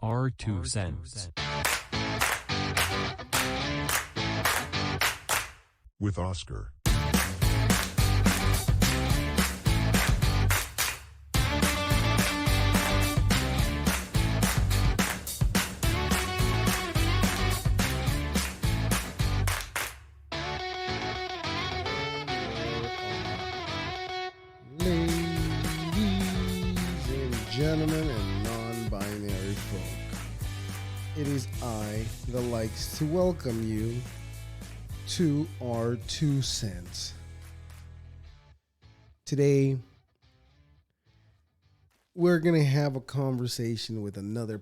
Our 2 cents. With Oscar. Ladies and gentlemen and non-binary folk, it is I that likes to welcome you to our 2 cents. Today, we're going to have a conversation with another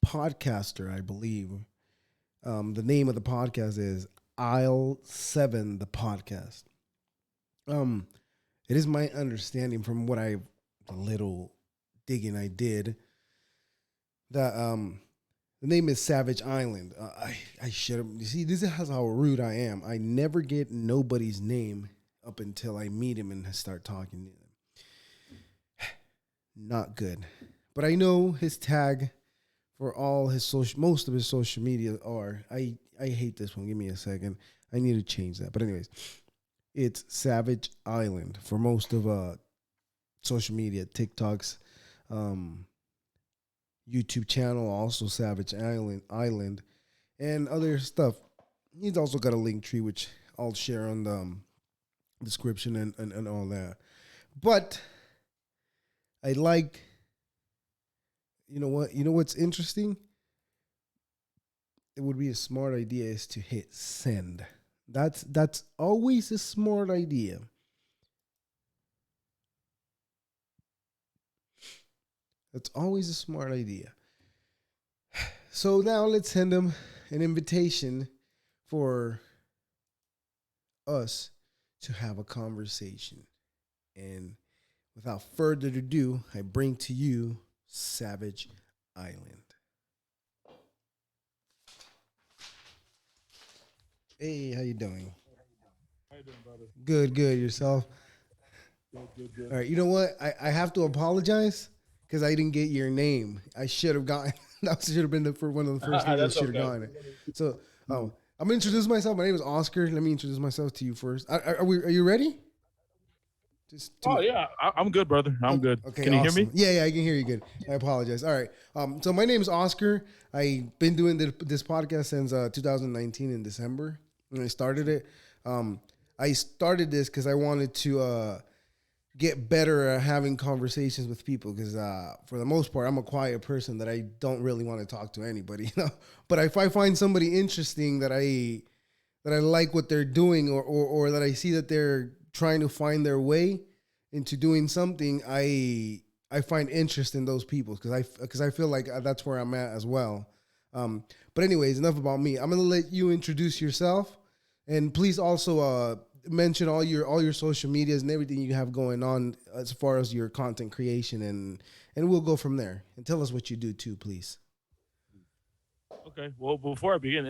podcaster, I believe. The name of the podcast is Aisle 7, the podcast. It is my understanding from the little digging I did, that the name is Savageisland. I should have. You see, this is how rude I am. I never get nobody's name up until I meet him and start talking to them. Not good. But I know his tag for all his most of his social media are. I hate this one. Give me a second. I need to change that. But anyways, it's Savage Island for most of social media, TikToks, YouTube channel, also Savage Island, and other stuff. He's also got a LinkTree, which I'll share on the description and all that. But I like, you know what's interesting? It would be a smart idea is to hit send. That's always a smart idea. That's always a smart idea. So now let's send him an invitation for us to have a conversation. And without further ado, I bring to you Savage Island. Hey, how you doing? How you doing, brother? Good. Yourself? Good. All right, you know what? I have to apologize because I didn't get your name. I should have gotten, that should have been one of the first things I That's should have okay. gotten it. So, I'm going to introduce myself. My name is Oscar. Let me introduce myself to you first. Are you ready? Yeah, I'm good, brother. I'm good. Okay, Can you awesome. hear me? Yeah, I can hear you good. I apologize. All right. So my name is Oscar. I've been doing this podcast since 2019 in December when I started it. I started this because I wanted to get better at having conversations with people because for the most part, I'm a quiet person that I don't really want to talk to anybody. But if I find somebody interesting that I like what they're doing or that I see that they're trying to find their way into doing something, I find interest in those people because I feel like that's where I'm at as well. But anyways, enough about me. I'm gonna let you introduce yourself, and please also mention all your social medias and everything you have going on as far as your content creation, and we'll go from there. And tell us what you do too, please. Okay. Well, before I begin,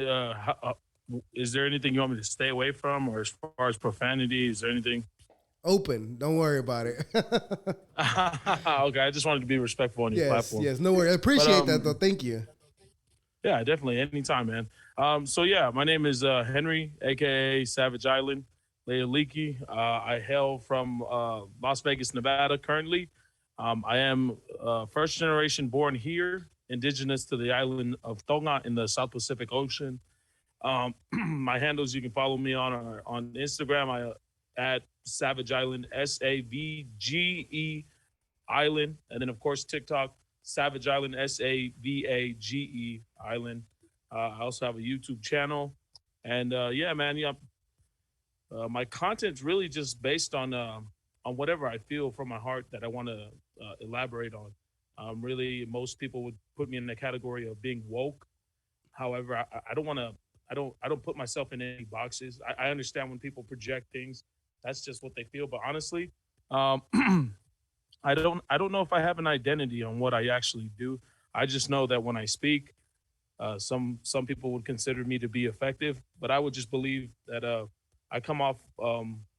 is there anything you want me to stay away from, or as far as profanity, is there anything? Open. Don't worry about it. Okay, I just wanted to be respectful on your platform. Yes. No worry. I appreciate that though. Thank you. Yeah, definitely. Anytime, man. So yeah, my name is Henry, aka Savage Island, Lealiki. I hail from Las Vegas, Nevada. Currently, I am first generation born here, indigenous to the island of Tonga in the South Pacific Ocean. My handles you can follow me on Instagram. At Savage Island, SAVGE Island, and then of course TikTok, Savage Island, SAVAGE Island. I also have a YouTube channel, and my content's really just based on whatever I feel from my heart that I want to elaborate on. Really, most people would put me in the category of being woke. However, I don't put myself in any boxes. I understand when people project things. That's just what they feel. But honestly, I don't know if I have an identity on what I actually do. I just know that when I speak, some people would consider me to be effective, but I would just believe that I come off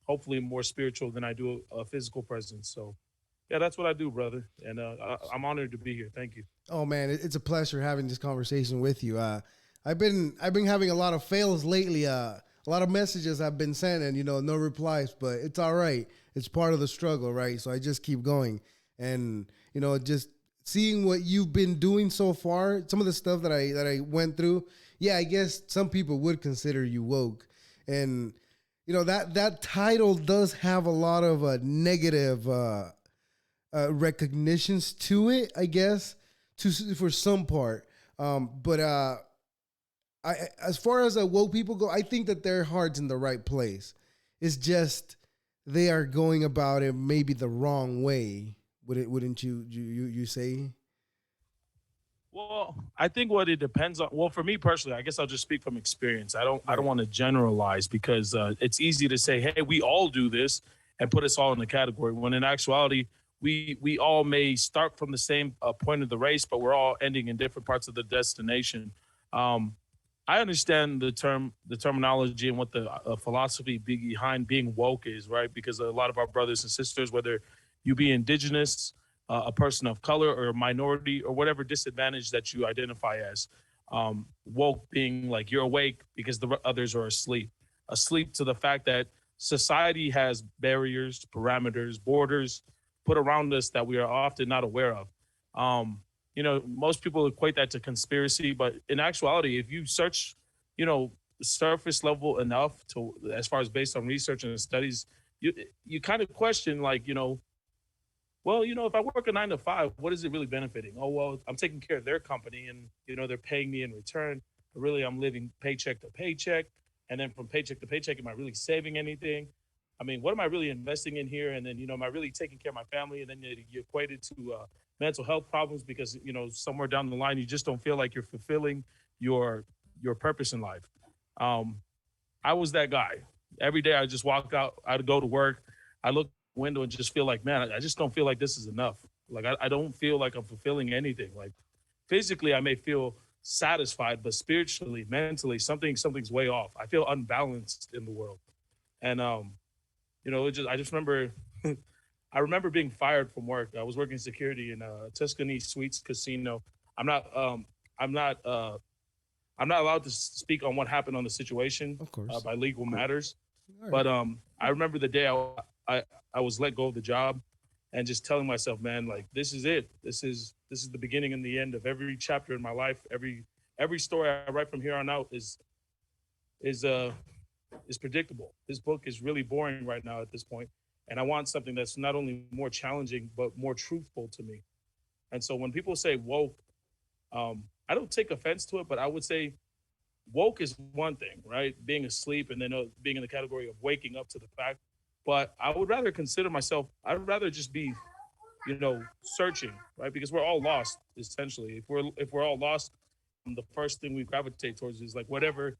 hopefully more spiritual than I do a physical presence. So Yeah, that's what I do, brother. And I'm honored to be here. Thank you. Oh man, it's a pleasure having this conversation with you. I've been having a lot of fails lately. A lot of messages I've been sending, no replies, but it's all right. It's part of the struggle, right? So I just keep going, and just seeing what you've been doing so far. Some of the stuff that I went through. Yeah, I guess some people would consider you woke, and that title does have a lot of negative recognitions to it, I guess, for some part. But as far as woke people go, I think that their heart's in the right place. It's just they are going about it maybe the wrong way. Wouldn't you say? Well, I think what it depends on. Well, for me personally, I guess I'll just speak from experience. I don't want to generalize because it's easy to say, "Hey, we all do this," and put us all in the category. When in actuality, we all may start from the same point of the race, but we're all ending in different parts of the destination. Um, I understand the terminology and what the philosophy behind being woke is, right? Because a lot of our brothers and sisters, whether you be indigenous, a person of color, or a minority, or whatever disadvantage that you identify as, woke being like you're awake because the others are asleep to the fact that society has barriers, parameters, borders put around us that we are often not aware of. Most people equate that to conspiracy, but in actuality, if you search, surface level enough to, as far as based on research and studies, you kind of question like, well, if I work a 9 to 5, what is it really benefiting? Oh, well, I'm taking care of their company and, they're paying me in return. But really, I'm living paycheck to paycheck. And then from paycheck to paycheck, am I really saving anything? I mean, what am I really investing in here? And then, am I really taking care of my family? And then you equate it to mental health problems because, somewhere down the line, you just don't feel like you're fulfilling your purpose in life. I was that guy. Every day I just walk out, I'd go to work. I look out the window and just feel like, man, I just don't feel like this is enough. Like, I don't feel like I'm fulfilling anything. Like, physically, I may feel satisfied, but spiritually, mentally, something's way off. I feel unbalanced in the world. And, I just remember, I remember being fired from work. I was working security in Tuscany Suites Casino. I'm not, um, I'm not, uh, I'm not allowed to speak on what happened on the situation Of course. by legal matters. All right. But I remember the day I was let go of the job, and just telling myself, man, like this is it. This is the beginning and the end of every chapter in my life. Every story I write from here on out is predictable. This book is really boring right now at this point, and I want something that's not only more challenging but more truthful to me. And so when people say woke, I don't take offense to it, but I would say woke is one thing, right? Being asleep and then being in the category of waking up to the fact. But I would rather consider myself, I'd rather just be, searching, right? Because we're all lost, essentially. If we're all lost, the first thing we gravitate towards is like whatever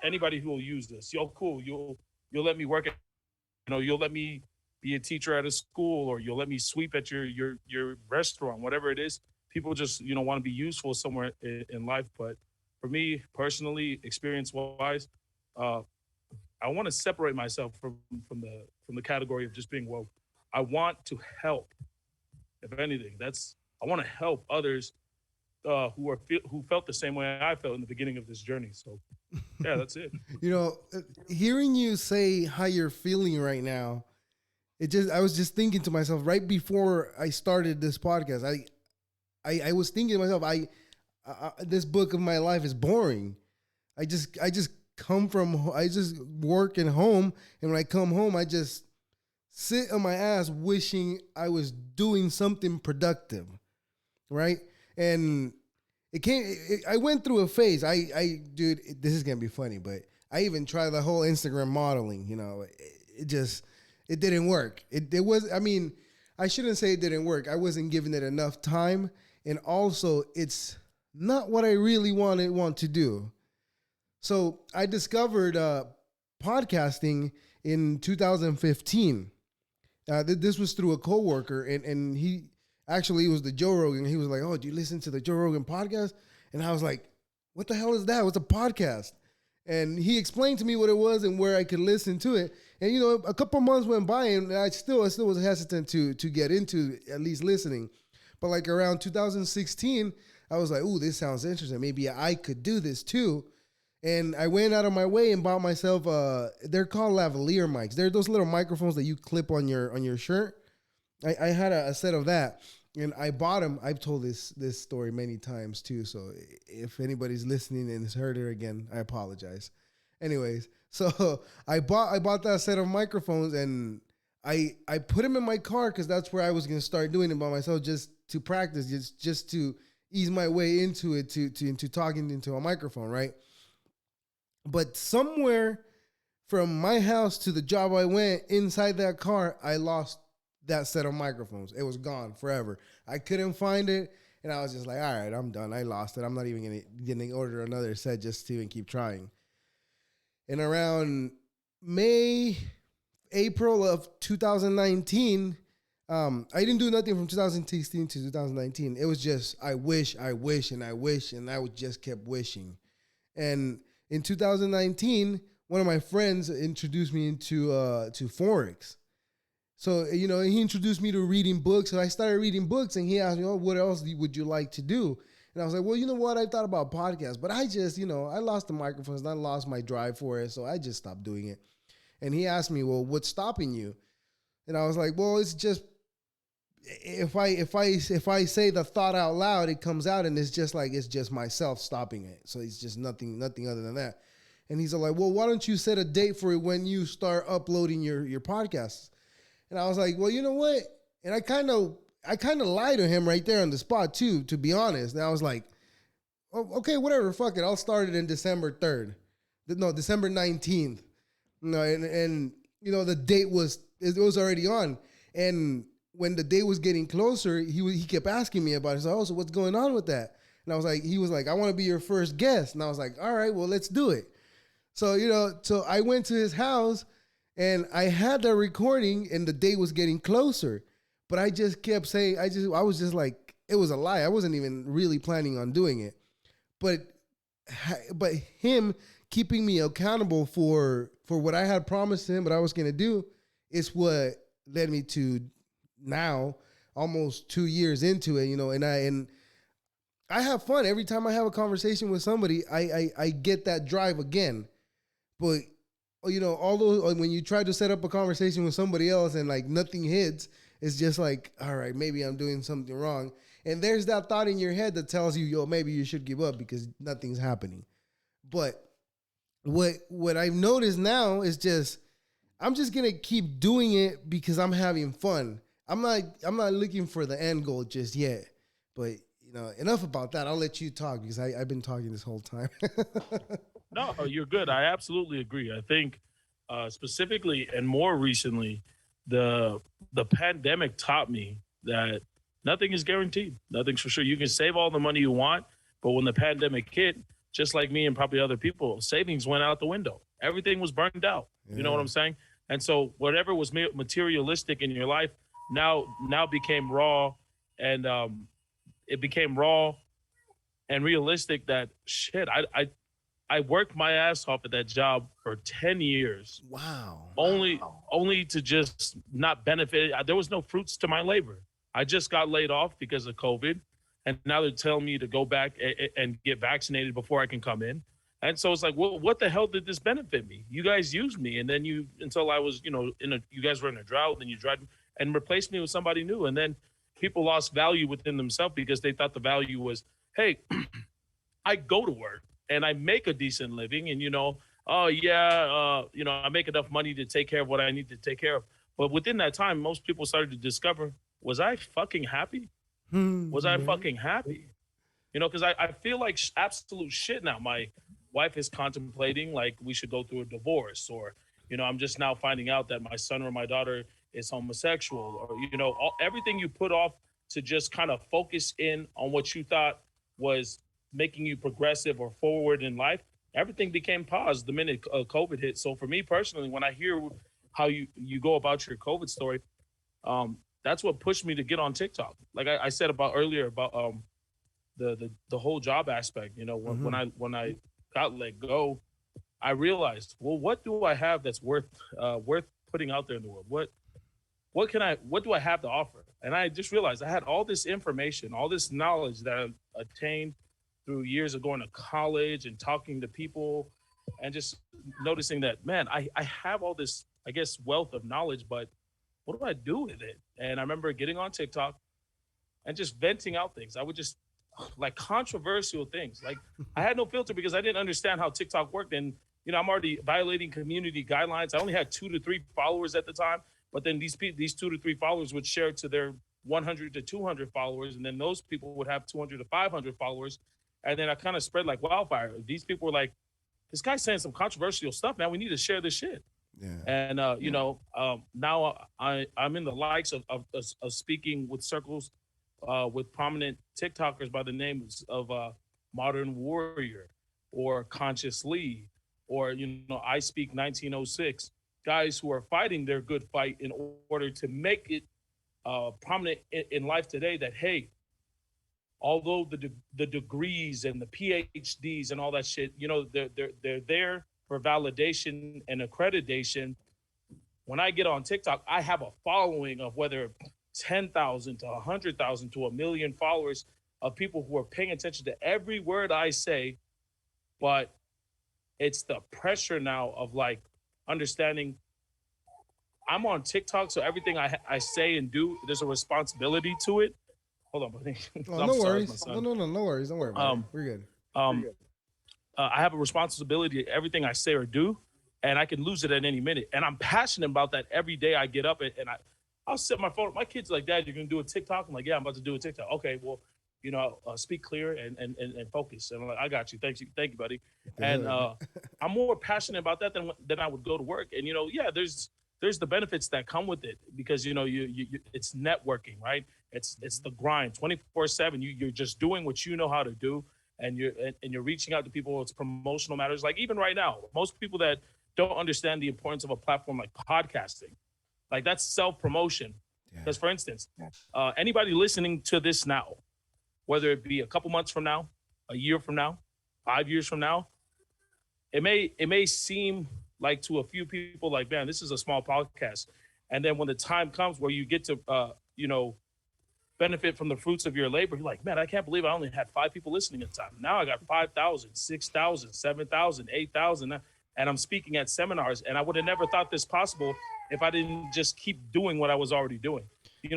anybody who will use this. Yo, cool. You'll let me work at, you'll let me be a teacher at a school, or you'll let me sweep at your restaurant, whatever it is. People just want to be useful somewhere in life. But for me personally, experience wise, I want to separate myself from the category of just being woke. I want to help. If anything, I want to help others who felt the same way I felt in the beginning of this journey. So, yeah, that's it. Hearing you say how you're feeling right now, I was just thinking to myself right before I started this podcast. I was thinking to myself, this book of my life is boring. I just work at home, and when I come home, I just sit on my ass wishing I was doing something productive, right? And I went through a phase. Dude, this is gonna be funny, but I even tried the whole Instagram modeling. It didn't work. I mean, I shouldn't say it didn't work. I wasn't giving it enough time, and also it's not what I really want to do. So I discovered podcasting in 2015. This was through a coworker, and he actually, it was the Joe Rogan. He was like, "Oh, do you listen to the Joe Rogan podcast?" And I was like, "What the hell is that? What's a podcast?" And he explained to me what it was and where I could listen to it. And you know, a couple months went by, and I still was hesitant to get into at least listening. But like around 2016, I was like, "Ooh, this sounds interesting. Maybe I could do this too." And I went out of my way and bought myself. They're called lavalier mics. They're those little microphones that you clip on your shirt. I had a set of that, and I bought them. I've told this story many times too. So if anybody's listening and has heard it again, I apologize. Anyways, so I bought that set of microphones, and I put them in my car because that's where I was gonna start doing it by myself, just to practice, just to ease my way into it, into talking into a microphone, right? But somewhere from my house to the job I went, inside that car, I lost that set of microphones. It was gone forever. I couldn't find it, and I was just like, all right, I'm done. I lost it. I'm not even gonna order another set just to even keep trying. And around April of 2019, I didn't do nothing from 2016 to 2019. It was just I wish, and I would just kept wishing. And in 2019, one of my friends introduced me into to Forex. So, you know, he introduced me to reading books. So I started reading books, and he asked me, "Oh, what else would you like to do?" And I was like, "Well, you know what? I thought about podcasts, but I just, you know, I lost the microphones and I lost my drive for it. So I just stopped doing it." And he asked me, "Well, what's stopping you?" And I was like, "Well, it's just if I say the thought out loud, it comes out, and it's just myself stopping it. So it's just nothing other than that." And he's like, "Well, why don't you set a date for it when you start uploading your podcasts?" And I was like, "Well, you know what?" And I kind of lied to him right there on the spot too, to be honest. And I was like, "Oh, okay, whatever, fuck it. I'll start it in December 3rd. No, December 19th. No, and you know, the date was already on. And when the day was getting closer, he kept asking me about it. So, "Oh, so what's going on with that?" And he was like, "I want to be your first guest." And I was like, "All right, well, let's do it." So, you know, so I went to his house, and I had the recording, and the day was getting closer. But I just kept saying, I was just like, it was a lie. I wasn't even really planning on doing it. But him keeping me accountable for what I had promised him, what I was going to do, is what led me to now, almost 2 years into it, you know, and I have fun every time I have a conversation with somebody. I get that drive again. But you know, although when you try to set up a conversation with somebody else and like nothing hits, it's just like, all right, maybe I'm doing something wrong. And there's that thought in your head that tells you, yo, maybe you should give up because nothing's happening. But what I've noticed now is just I'm just gonna keep doing it because I'm having fun. I'm not looking for the end goal just yet. But you know, enough about that. I'll let you talk because I've been talking this whole time. No, you're good. I absolutely agree. I think specifically and more recently, the pandemic taught me that nothing is guaranteed. Nothing's for sure. You can save all the money you want, but when the pandemic hit, just like me and probably other people, savings went out the window. Everything was burned out. Yeah. You know what I'm saying? And so whatever was materialistic in your life now became raw, and it became raw and realistic. That shit, I worked my ass off at that job for 10 years. Wow. Only to just not benefit. There was no fruits to my labor. I just got laid off because of COVID. And now they're telling me to go back and get vaccinated before I can come in. And so it's like, well, what the hell did this benefit me? You guys used me. And then until I was, you know, you guys were in a drought, then you tried and replaced me with somebody new. And then people lost value within themselves because they thought the value was, hey, I go to work and I make a decent living, and, you know, oh yeah, you know, I make enough money to take care of what I need to take care of. But within that time, most people started to discover, was I fucking happy? Was I fucking happy? You know, because I feel like absolute shit now. My wife is contemplating like we should go through a divorce, or, you know, I'm just now finding out that my son or my daughter is homosexual, or, you know, everything you put off to just kind of focus in on what you thought was making you progressive or forward in life, everything became paused the minute COVID hit. So for me personally, when I hear how you go about your COVID story, that's what pushed me to get on TikTok. Like I said about earlier about the whole job aspect. You know, when I got let go, I realized, well, what do I have that's worth putting out there in the world? What do I have to offer? And I just realized I had all this information, all this knowledge that I attained through years of going to college and talking to people and just noticing that, man, I have all this, I guess, wealth of knowledge, but what do I do with it? And I remember getting on TikTok and just venting out things. I would just like controversial things. Like I had no filter because I didn't understand how TikTok worked. And, I'm already violating community guidelines. I only had 2 to 3 followers at the time, but then these 2 to 3 followers would share it to their 100 to 200 followers. And then those people would have 200 to 500 followers. And then I kind of spread like wildfire. These people were like, this guy's saying some controversial stuff, man. We need to share this shit. Yeah. And, now I'm in the likes of speaking with circles with prominent TikTokers by the names of Modern Warrior or Conscious Lee or, I Speak 1906, guys who are fighting their good fight in order to make it prominent in life today that, hey, although the degrees and the PhDs and all that shit, they're there for validation and accreditation. When I get on TikTok, I have a following of whether 10,000 to 100,000 to 1 million followers of people who are paying attention to every word I say. But it's the pressure now of like understanding I'm on TikTok, so everything I say and do, there's a responsibility to it. Hold on, buddy. Oh, no worries. No worries. Don't worry about it. We're good. I have a responsibility to everything I say or do, and I can lose it at any minute. And I'm passionate about that every day I get up and I'll set my phone. My kid's like, Dad, you're going to do a TikTok? I'm like, yeah, I'm about to do a TikTok. Okay, well, speak clear and focus. And I'm like, I got you. Thank you, buddy. And I'm more passionate about that than I would go to work. And, there's the benefits that come with it because, you it's networking, right? It's the grind 24/7. You're just doing what you know how to do. And you're reaching out to people. It's promotional matters. Like even right now, most people that don't understand the importance of a platform like podcasting, like that's self-promotion. Because for instance, anybody listening to this now, whether it be a couple months from now, a year from now, 5 years from now, it may seem like to a few people like, man, this is a small podcast. And then when the time comes where you get to, benefit from the fruits of your labor, you're like, man, I can't believe I only had 5 people listening at the time. Now I got 5,000, 6,000, 7,000, 8,000. And I'm speaking at seminars. And I would have never thought this possible if I didn't just keep doing what I was already doing.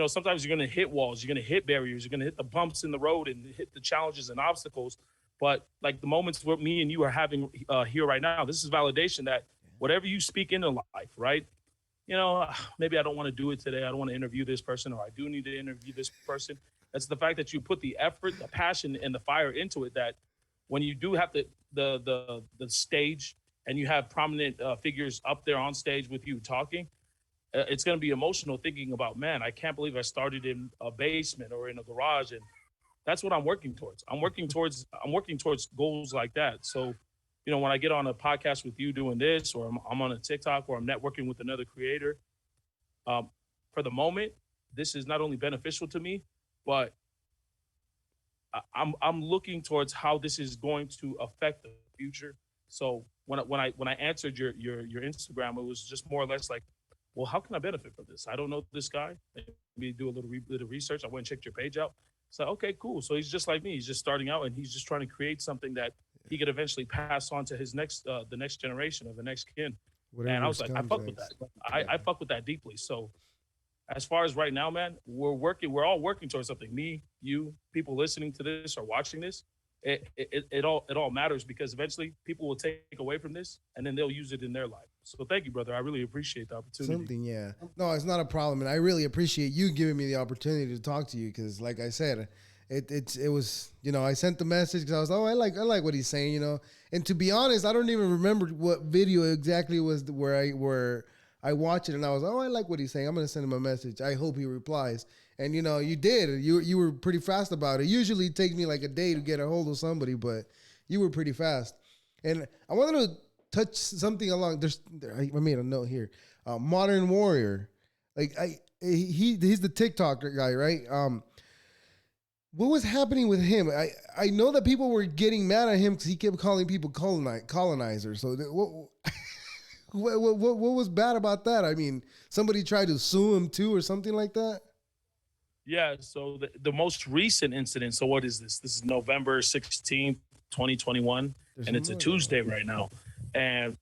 Sometimes you're going to hit walls, you're going to hit barriers, you're going to hit the bumps in the road and hit the challenges and obstacles. But like the moments where me and you are having here right now, this is validation that whatever you speak into life, right? Maybe I don't want to do it today. I don't want to interview this person, or I do need to interview this person. That's the fact that you put the effort, the passion, and the fire into it. That when you do have the stage and you have prominent figures up there on stage with you talking, it's going to be emotional thinking about, man, I can't believe I started in a basement or in a garage, and that's what I'm working towards. I'm working towards goals like that. So, when I get on a podcast with you doing this, or I'm on a TikTok, or I'm networking with another creator, for the moment, this is not only beneficial to me, but I'm looking towards how this is going to affect the future. So when I answered your Instagram, it was just more or less like, well, how can I benefit from this? I don't know this guy. Maybe do a little bit of research. I went and checked your page out. So, okay, cool. So he's just like me. He's just starting out, and he's just trying to create something that he could eventually pass on to his the next generation or the next kin. Whatever, and I was like, I fuck with that. I fuck with that deeply. So as far as right now, man, we're all working towards something. Me, you, people listening to this or watching this, it all matters, because eventually people will take away from this and then they'll use it in their life. So thank you, brother. I really appreciate the opportunity. No, it's not a problem. And I really appreciate you giving me the opportunity to talk to you. Cause like I said, it was, I sent the message because I was, I like what he's saying, and to be honest, I don't even remember what video exactly was where I watched it and I was, I like what he's saying. I'm going to send him a message. I hope he replies. And you did, you were pretty fast about it. Usually it takes me like a day to get a hold of somebody, but you were pretty fast. And I wanted to touch something along. I made a note here. Modern Warrior, like he's the TikTok guy, right? What was happening with him? I know that people were getting mad at him because he kept calling people colonizers. So what was bad about that? I mean, somebody tried to sue him too or something like that? Yeah. So the most recent incident. So what is this? This is November 16th, 2021, There's and it's a more than Tuesday one. right now. And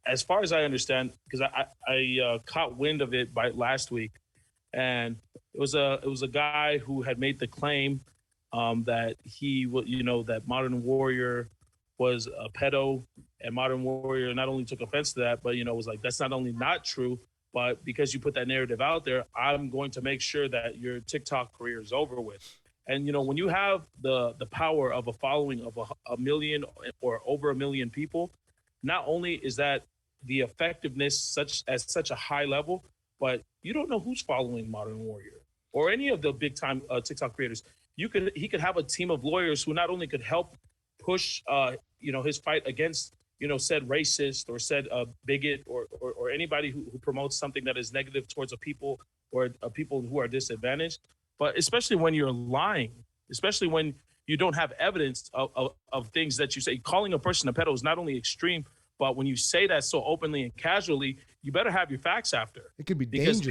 as far as I understand, because I caught wind of it by last week, and it was a guy who had made the claim that that Modern Warrior was a pedo, and Modern Warrior not only took offense to that, but was like, that's not only not true, but because you put that narrative out there, I'm going to make sure that your TikTok career is over with. And when you have the power of a following of a million or over a million people, not only is that the effectiveness such a high level, but you don't know who's following Modern Warrior or any of the big time TikTok creators. He could have a team of lawyers who not only could help push his fight against said racist or said bigot or anybody who promotes something that is negative towards a people or a people who are disadvantaged, but especially when you're lying, especially when you don't have evidence of things that you say. Calling a person a pedo is not only extreme, but when you say that so openly and casually, you better have your facts after. It could be because dangerous.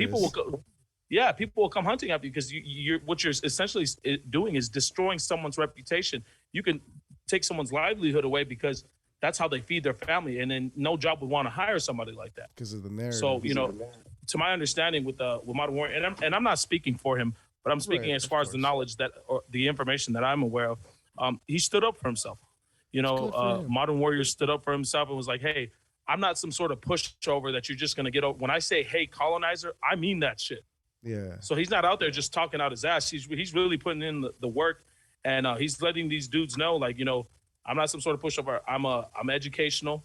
people will come hunting after you because what you're essentially doing is destroying someone's reputation. You can take someone's livelihood away because that's how they feed their family, and then no job would want to hire somebody like that because of the narrative. So to my understanding with Modern Warrior, and I'm not speaking for him, but I'm speaking as far as the knowledge that or the information that I'm aware of. He stood up for himself. Modern Warrior stood up for himself and was like, "Hey, I'm not some sort of pushover that you're just gonna get over. When I say, hey, colonizer, I mean that shit." Yeah. So he's not out there just talking out his ass. He's really putting in the work, and he's letting these dudes know, like, I'm not some sort of pushover. I'm educational.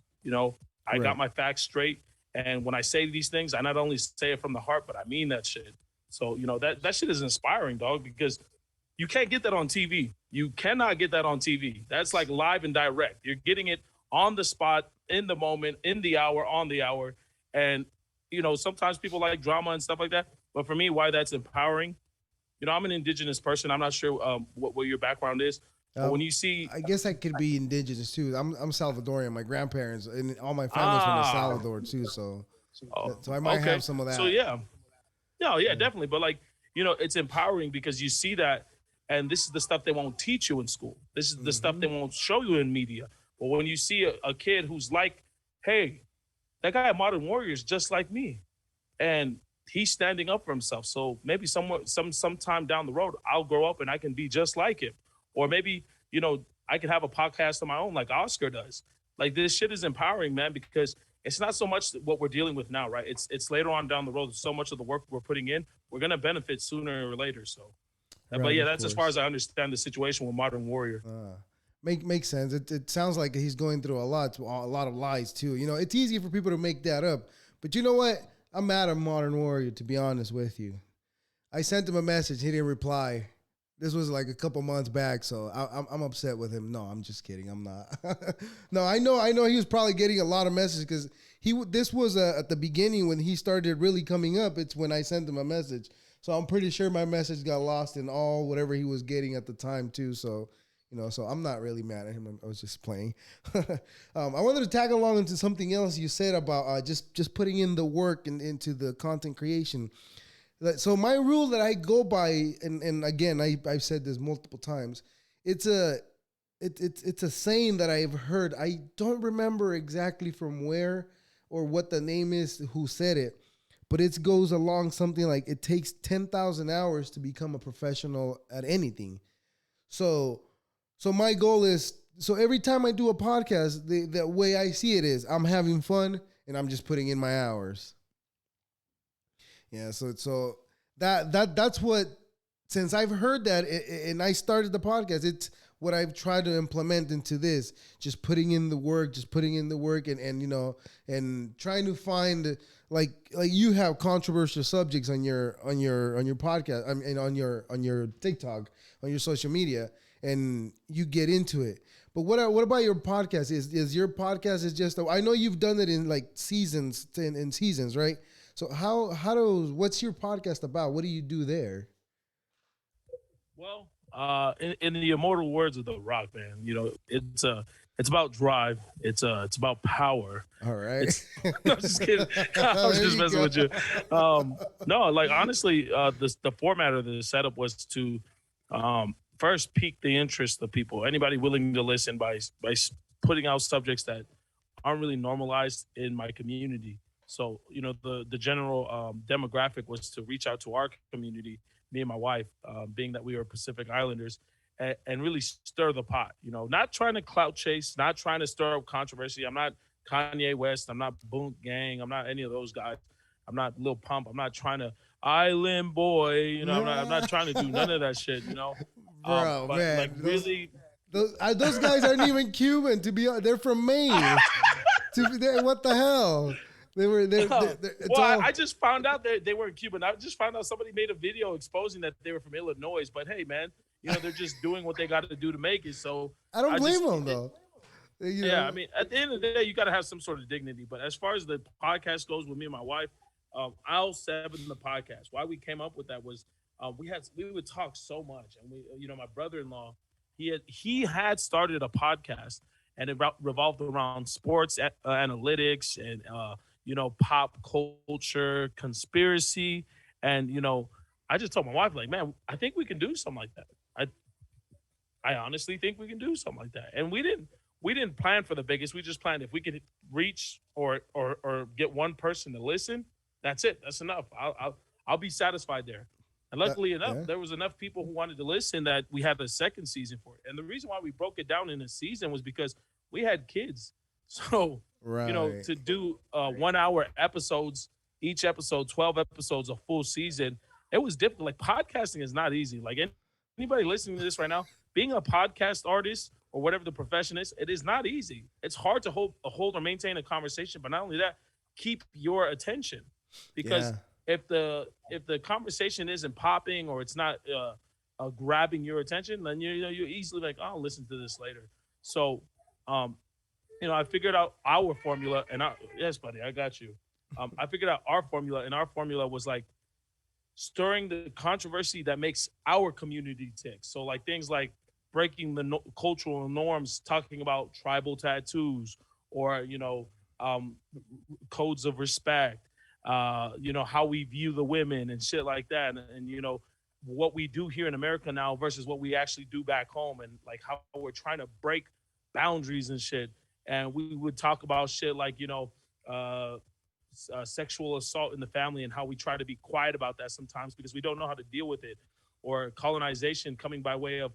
I got my facts straight. And when I say these things, I not only say it from the heart, but I mean that shit. So, that shit is inspiring, dog, because you can't get that on TV. You cannot get that on TV. That's like live and direct. You're getting it on the spot, in the moment, in the hour, on the hour. And, sometimes people like drama and stuff like that. But for me, why that's empowering, I'm an indigenous person. I'm not sure what your background is. But when you see, I guess I could be indigenous too. I'm Salvadorian. My grandparents and all my family's from El Salvador too. So I might have some of that. So yeah, no, yeah, definitely. But it's empowering because you see that, and this is the stuff they won't teach you in school. This is the stuff they won't show you in media. But when you see a kid who's like, hey, that guy at Modern Warrior is just like me, and he's standing up for himself. So maybe sometime down the road, I'll grow up and I can be just like him. Or maybe, I can have a podcast of my own like Oscar does. Like, this shit is empowering, man, because it's not so much what we're dealing with now, right? It's later on down the road. So much of the work we're putting in, we're going to benefit sooner or later. So, but yeah, that's as far as I understand the situation with Modern Warrior. Makes sense. It sounds like he's going through a lot of lies too. It's easy for people to make that up. But you know what? I'm mad at Modern Warrior, to be honest with you. I sent him a message. He didn't reply. This was like a couple months back, so I'm upset with him. No, I'm just kidding. I'm not. No, I know he was probably getting a lot of messages because this was at the beginning when he started really coming up. It's when I sent him a message. So I'm pretty sure my message got lost in all whatever he was getting at the time too. So, so I'm not really mad at him. I was just playing. I wanted to tag along into something else you said about just putting in the work into the content creation. So my rule that I go by, and again, I've said this multiple times, it's a saying that I've heard. I don't remember exactly from where or what the name is, who said it, but it goes along something like it takes 10,000 hours to become a professional at anything. So my goal is, so every time I do a podcast, the way I see it is I'm having fun and I'm just putting in my hours. Yeah, so that's what, since I've heard that and I started the podcast, it's what I've tried to implement into this, just putting in the work, and trying to find like you have controversial subjects on your podcast, and on your TikTok, on your social media, and you get into it. But what about your podcast? Is your podcast is just, I know you've done it in like seasons, in seasons, right? So what's your podcast about? What do you do there? Well, In the immortal words of The Rock, man, it's about drive. It's about power. All right. It's no, I'm just kidding. I was There just you messing go. with you. No, like honestly, the format of the setup was to first pique the interest of people. Anybody willing to listen by putting out subjects that aren't really normalized in my community. So, the general demographic was to reach out to our community, me and my wife, being that we were Pacific Islanders, and really stir the pot. Not trying to clout chase, not trying to stir up controversy. I'm not Kanye West. I'm not Boone Gang. I'm not any of those guys. I'm not Lil Pump. I'm not trying to Island Boy. I'm not trying to do none of that shit. Bro, But man, like really, those guys aren't even Cuban. They're from Maine. What the hell? It's well, all. I just found out that they weren't Cuban. I just found out somebody made a video exposing that they were from Illinois. But hey, man, they're just doing what they got to do to make it. So I don't blame just, them though. Yeah, I mean, at the end of the day, you got to have some sort of dignity. But as far as the podcast goes, with me and my wife, I'll seven the podcast. Why we came up with that was we would talk so much, and my brother-in-law, he had started a podcast, and it revolved around sports analytics and pop culture, conspiracy, and I just told my wife, like, man, I think we can do something like that. I honestly think we can do something like that, and we didn't plan for the biggest. We just planned if we could reach or get one person to listen. That's it. That's enough. I'll be satisfied there. And luckily enough, there was enough people who wanted to listen that we had a second season for it. And the reason why we broke it down in a season was because we had kids. So, to do 1 hour episodes, each episode, 12 episodes, a full season, it was difficult. Like podcasting is not easy. Like anybody listening to this right now, being a podcast artist or whatever the profession is, it is not easy. It's hard to hold or maintain a conversation, but not only that, keep your attention. Because if the conversation isn't popping or it's not grabbing your attention, then you're easily like, oh, I'll listen to this later. So, I figured out our formula, and yes, buddy, I got you. I figured out our formula, and our formula was like stirring the controversy that makes our community tick. So, like things like breaking the cultural norms, talking about tribal tattoos, or codes of respect. How we view the women and shit like that. And what we do here in America now versus what we actually do back home, and like how we're trying to break boundaries and shit. And we would talk about shit like, sexual assault in the family and how we try to be quiet about that sometimes because we don't know how to deal with it, or colonization coming by way of,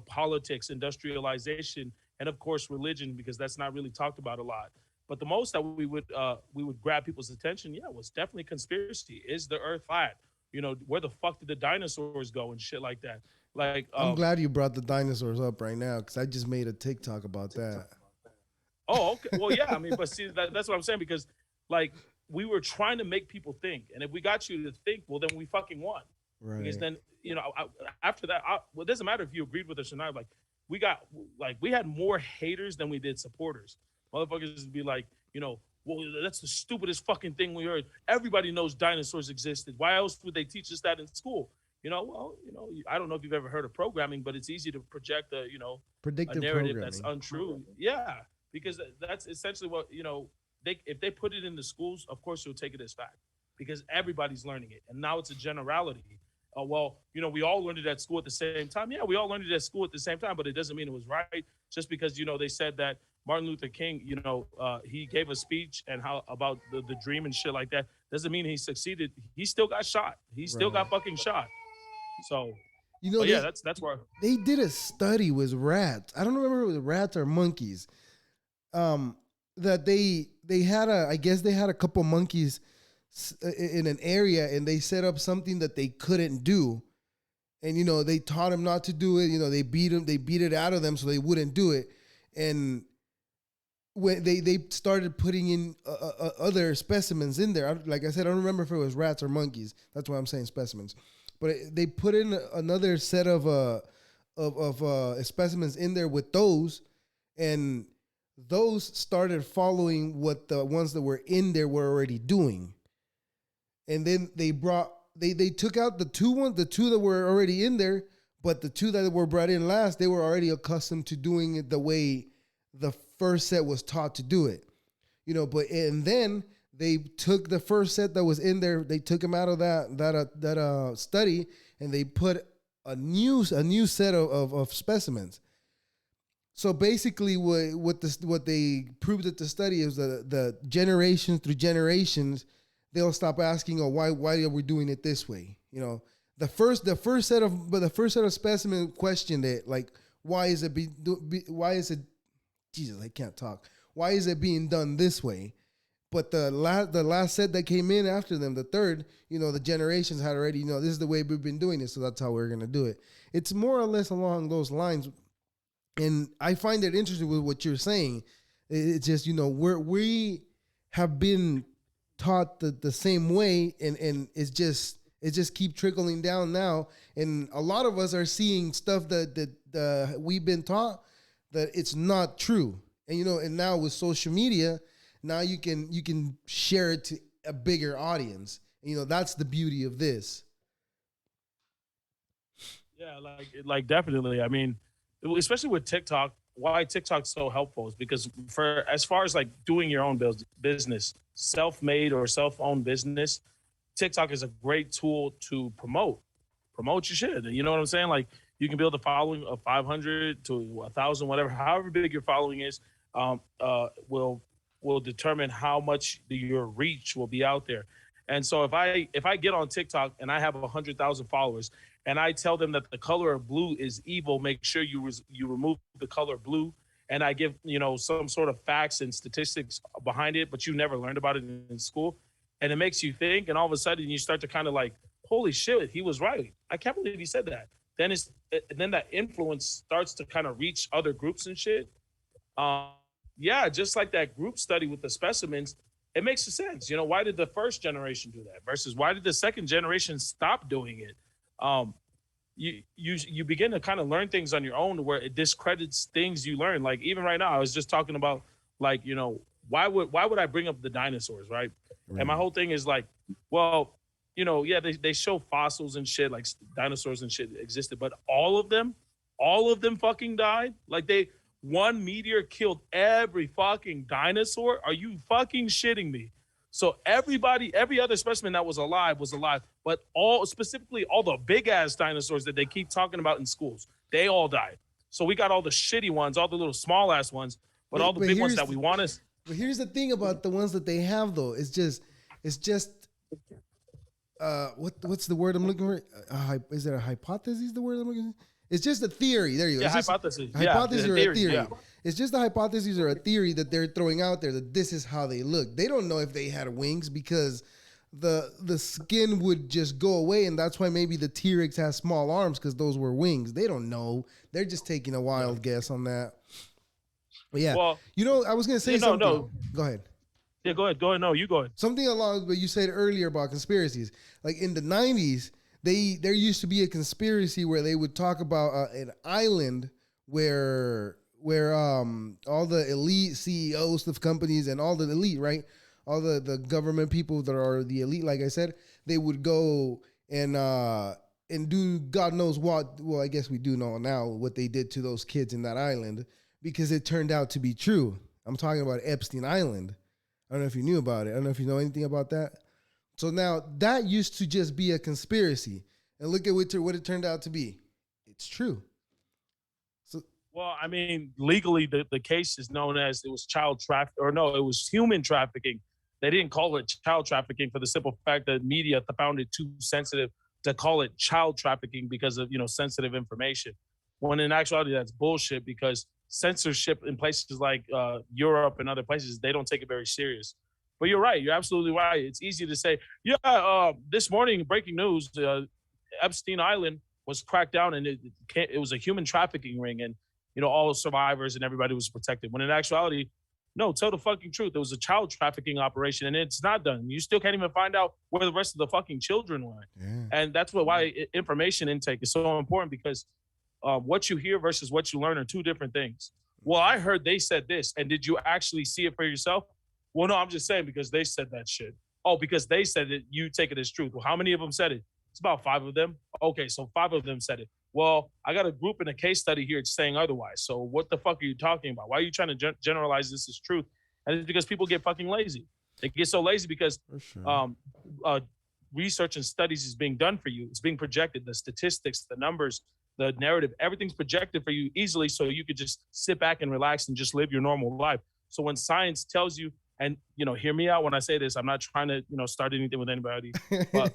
politics, industrialization, and of course, religion, because that's not really talked about a lot. But the most that we would grab people's attention, was definitely conspiracy. Is the Earth flat? Where the fuck did the dinosaurs go and shit like that? Like, I'm glad you brought the dinosaurs up right now because I just made a TikTok about that. Oh, okay. Well, yeah. I mean, but see, that's what I'm saying because, like, we were trying to make people think, and if we got you to think, well, then we fucking won. Right. Because then, after that, it doesn't matter if you agreed with us or not. Like, we had more haters than we did supporters. Motherfuckers would be like, well, that's the stupidest fucking thing we heard. Everybody knows dinosaurs existed. Why else would they teach us that in school? I don't know if you've ever heard of programming, but it's easy to project predictive a narrative programming. That's untrue. Yeah, because that's essentially what, if they put it in the schools, of course you'll take it as fact because everybody's learning it. And now it's a generality. We all learned it at school at the same time. Yeah, we all learned it at school at the same time, but it doesn't mean it was right. Just because, they said that Martin Luther King, he gave a speech and how about the dream and shit like that. Doesn't mean he succeeded. He still got shot. He still got fucking shot. So, that's where they did a study with rats. I don't remember if it was rats or monkeys. That they had a couple monkeys in an area and they set up something that they couldn't do. And, they taught them not to do it. They beat it out of them so they wouldn't do it. And when they started putting in other specimens in there, like I said, I don't remember if it was rats or monkeys. That's why I'm saying specimens. But they put in another set of specimens in there with those, and those started following what the ones that were in there were already doing. And then they took out the two that were already in there, But the two that were brought in last, they were already accustomed to doing it the way the first set was taught to do it. But and then they took the first set that was in there, they took them out of that study, and they put a new set of specimens. So basically, what they proved at the study is the generations through generations, they'll stop asking, "Oh, why are we doing it this way?" The first set of specimen questioned it, like, why is it Jesus, I can't talk. Why is it being done this way? But the last set that came in after them, the third, the generations had already, this is the way we've been doing it, so that's how we're gonna do it. It's more or less along those lines. And I find it interesting with what you're saying. It's just, we have been taught the same way, and it just keep trickling down now. And a lot of us are seeing stuff that we've been taught that it's not true. And, and now with social media, now you can share it to a bigger audience. That's the beauty of this. Yeah, like definitely. I mean, especially with TikTok, why TikTok's so helpful is because as far as like doing your own business, self-made or self-owned business, TikTok is a great tool to promote your shit. You know what I'm saying? Like, you can build a following of 500 to 1,000, whatever, however big your following is, will determine how much your reach will be out there. And so if I get on TikTok and I have 100,000 followers, and I tell them that the color of blue is evil, make sure you remove the color blue, and I give some sort of facts and statistics behind it, but you never learned about it in school, and it makes you think, and all of a sudden you start to kind of like, holy shit, he was right. I can't believe he said that. Then that influence starts to kind of reach other groups and shit. Yeah, just like that group study with the specimens, it makes sense. Why did the first generation do that versus why did the second generation stop doing it? You begin to kind of learn things on your own where it discredits things you learn. Like, even right now, I was just talking about, like, why would I bring up the dinosaurs, right? And my whole thing is like, well, yeah, they show fossils and shit, like dinosaurs and shit existed, but all of them fucking died. Like, one meteor killed every fucking dinosaur. Are you fucking shitting me? So every other specimen that was alive, but specifically all the big ass dinosaurs that they keep talking about in schools, they all died. So we got all the shitty ones, all the little small ass ones, but all the big ones that we want to. But here's the thing about the ones that they have, though. It's just what's the word I'm looking for? Is it a hypothesis? The word I'm looking for? It's just a theory. There you go. Yeah, hypothesis. Hypothesis or a theory. Yeah. It's just a hypothesis or a theory that they're throwing out there that this is how they look. They don't know if they had wings because the skin would just go away, and that's why maybe the T-Rex has small arms because those were wings. They don't know. They're just taking a wild guess on that. But yeah, well, I was gonna say something. No. Go ahead. Yeah, go ahead. No, you go ahead. Something along what you said earlier about conspiracies. Like in the 90s, there used to be a conspiracy where they would talk about an island where all the elite CEOs of companies and all the elite, right? All the government people that are the elite, like I said, they would go and do God knows what. Well, I guess we do know now what they did to those kids in that island because it turned out to be true. I'm talking about Epstein Island. I don't know if you knew about it. I don't know if you know anything about that. So now that used to just be a conspiracy. And look at what it turned out to be. It's true. So, well, I mean, legally, the case is known as it was child trafficking, or no, it was human trafficking. They didn't call it child trafficking for the simple fact that media found it too sensitive to call it child trafficking because of, sensitive information. When in actuality, that's bullshit because censorship in places like Europe and other places, they don't take it very serious. But you're right. You're absolutely right. It's easy to say, this morning, breaking news, Epstein Island was cracked down and it was a human trafficking ring and, all survivors and everybody was protected. When in actuality, no, tell the fucking truth. It was a child trafficking operation and it's not done. You still can't even find out where the rest of the fucking children were. Yeah. And that's why information intake is so important because what you hear versus what you learn are two different things. Well, I heard they said this. And did you actually see it for yourself? Well, no, I'm just saying because they said that shit. Oh, because they said it, you take it as truth. Well, how many of them said it? It's about 5 of them. Okay, so 5 of them said it. Well, I got a group in a case study here saying otherwise. So what the fuck are you talking about? Why are you trying to generalize this as truth? And it's because people get fucking lazy. They get so lazy because sure. uh, research and studies is being done for you. It's being projected. The statistics, the numbers, the narrative, everything's projected for you easily, so you could just sit back and relax and just live your normal life. So when science tells you, and hear me out when I say this, I'm not trying to start anything with anybody, but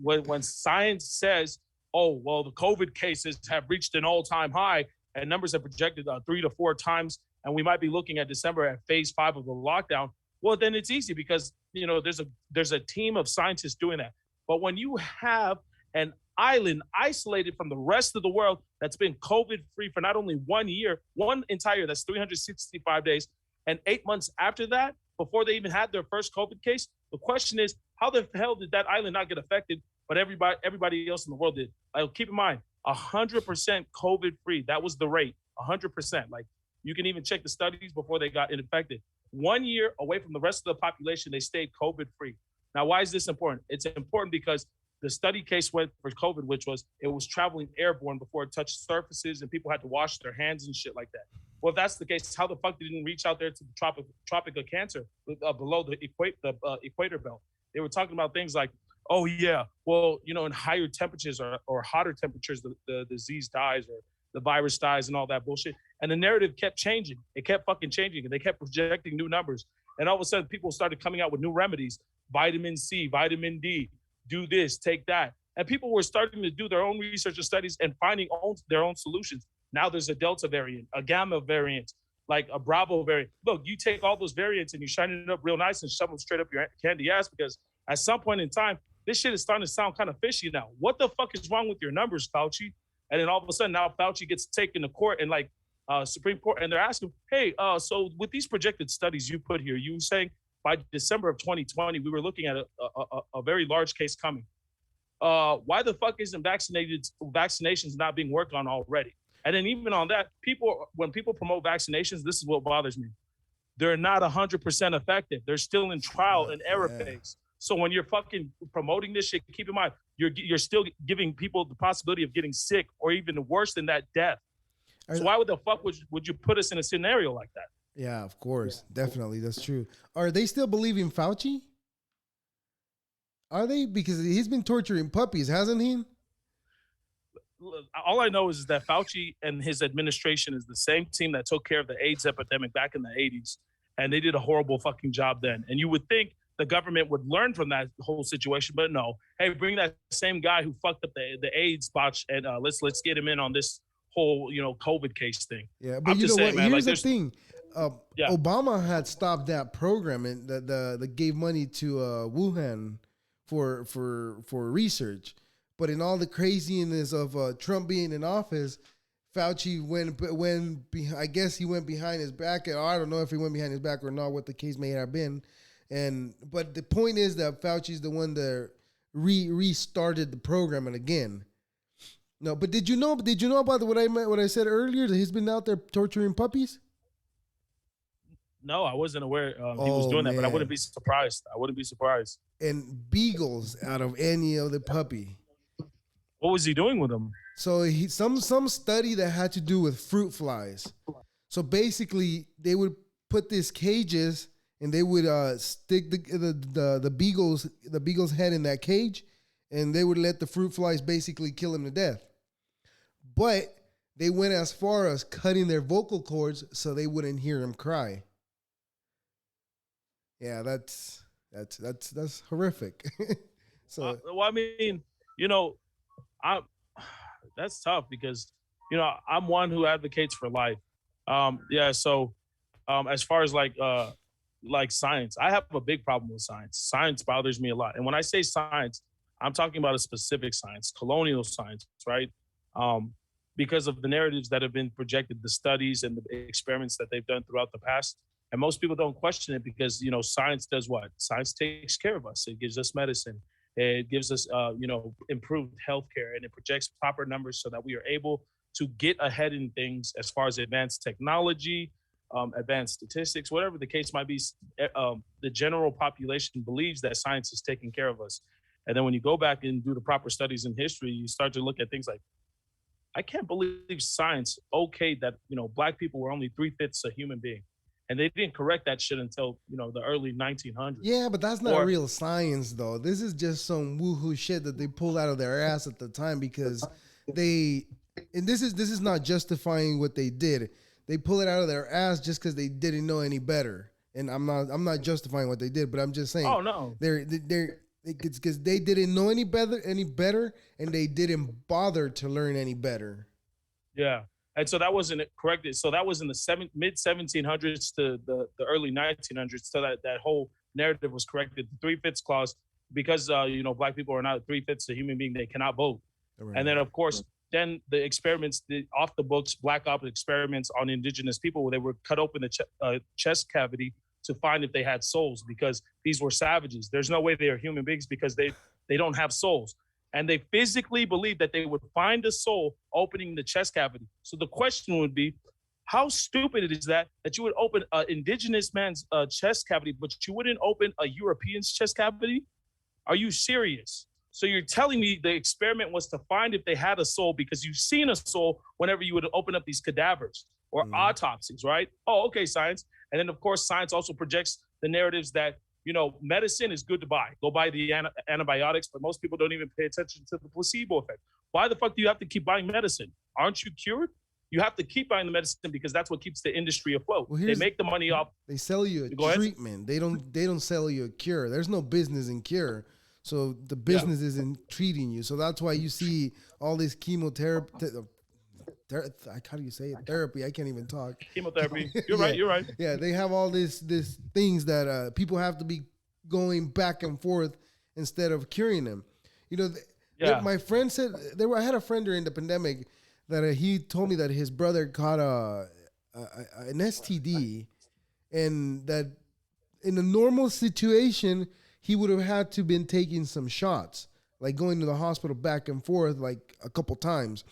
when science says, oh well, the COVID cases have reached an all-time high and numbers have projected 3 to 4 times, and we might be looking at December at phase 5 of the lockdown. Well, then it's easy because there's a team of scientists doing that. But when you have an island isolated from the rest of the world that's been COVID free for not only 1 year, one entire, that's 365 days, and 8 months after that, before they even had their first COVID case, the question is, how the hell did that island not get affected, but everybody else in the world did? Keep in mind, 100% COVID free. That was the rate, 100%. Like, you can even check the studies before they got infected. 1 year away from the rest of the population, they stayed COVID free. Now, why is this important? It's important because the study case went for COVID, which was it was traveling airborne before it touched surfaces and people had to wash their hands and shit like that. Well, if that's the case, how the fuck did it didn't reach out there to the Tropic of Cancer below the equator belt? They were talking about things like, oh yeah, well, in higher temperatures or hotter temperatures, the disease dies or the virus dies and all that bullshit. And the narrative kept changing. It kept fucking changing, and they kept projecting new numbers. And all of a sudden, people started coming out with new remedies: vitamin C, vitamin D, do this, take that. And people were starting to do their own research and studies and finding their own solutions. Now there's a Delta variant, a Gamma variant, like a Bravo variant. Look, you take all those variants and you shine it up real nice and shove them straight up your candy ass, because at some point in time, this shit is starting to sound kind of fishy now. What the fuck is wrong with your numbers, Fauci? And then all of a sudden now Fauci gets taken to court and Supreme Court, and they're asking, hey, so with these projected studies you put here, you were saying by December of 2020, we were looking at a very large case coming. Why the fuck isn't vaccinations not being worked on already? And then even on that, when people promote vaccinations, this is what bothers me. They're not 100% effective. They're still in trial and error phase. So when you're fucking promoting this shit, keep in mind, you're still giving people the possibility of getting sick or even worse than that, death. So why would the fuck would you put us in a scenario like that? Yeah, of course. Yeah. Definitely. That's true. Are they still believing Fauci? Are they? Because he's been torturing puppies, hasn't he? All I know is that Fauci and his administration is the same team that took care of the AIDS epidemic back in the 80s. And they did a horrible fucking job then. And you would think the government would learn from that whole situation, but no. Hey, bring that same guy who fucked up the AIDS botch and let's get him in on this whole COVID case thing. Yeah, but you know what? Here's the thing. Obama had stopped that program and the gave money to Wuhan for research. But in all the craziness of Trump being in office, Fauci I guess he went behind his back. I don't know if he went behind his back or not, what the case may have been. But the point is that Fauci's the one that restarted the program and again. No, but did you know about what I said earlier, that he's been out there torturing puppies? No, I wasn't aware he was doing that, but I wouldn't be surprised. And beagles out of any other puppy. What was he doing with them? So some study that had to do with fruit flies. So basically, they would put these cages and they would stick the beagle's head in that cage, and they would let the fruit flies basically kill him to death. But they went as far as cutting their vocal cords so they wouldn't hear him cry. Yeah, that's horrific. So well, I mean, that's tough because I'm one who advocates for life. So as far as like science, I have a big problem with science. Science bothers me a lot, and when I say science, I'm talking about a specific science, colonial science, right? Because of the narratives that have been projected, the studies and the experiments that they've done throughout the past. And most people don't question it because, science does what? Science takes care of us. It gives us medicine. It gives us, improved healthcare, and it projects proper numbers so that we are able to get ahead in things as far as advanced technology, advanced statistics, whatever the case might be. The general population believes that science is taking care of us. And then when you go back and do the proper studies in history, you start to look at things like I can't believe science okayed that, black people were only 3/5 a human being. And they didn't correct that shit until, the early 1900s. Yeah, but that's not Or, real science, though. This is just some woohoo shit that they pulled out of their ass at the time because they, and this is not justifying what they did. They pull it out of their ass just because they didn't know any better. And I'm not justifying what they did, but I'm just saying. oh, no. It's because they didn't know any better, and they didn't bother to learn any better. Yeah. And so that wasn't corrected. So that was in the mid 1700s to the early 1900s. So that whole narrative was corrected. The 3/5 clause, because black people are not 3/5 a human being, they cannot vote. Right. And then of course, then the experiments, off the books, black ops experiments on indigenous people, where they would cut open the chest cavity to find if they had souls, because these were savages. There's no way they are human beings because they don't have souls. And they physically believed that they would find a soul opening the chest cavity. So the question would be, how stupid is that you would open an indigenous man's chest cavity, but you wouldn't open a European's chest cavity? Are you serious? So you're telling me the experiment was to find if they had a soul because you've seen a soul whenever you would open up these cadavers or autopsies, right? Oh, okay, science. And then, of course, science also projects the narratives that, medicine is good to buy. Go buy the antibiotics, but most people don't even pay attention to the placebo effect. Why the fuck do you have to keep buying medicine? Aren't you cured? You have to keep buying the medicine because that's what keeps the industry afloat. Well, they make the money off. They sell you a treatment. They don't sell you a cure. There's no business in cure. So the business is in treating you. So that's why you see all this chemotherapy. How do you say it? Therapy. I can't even talk. Chemotherapy. You're right. You're right. Yeah, they have all this things that people have to be going back and forth instead of curing them. My friend said I had a friend during the pandemic that he told me that his brother caught an STD, and that in a normal situation he would have had to been taking some shots, like going to the hospital back and forth like a couple times.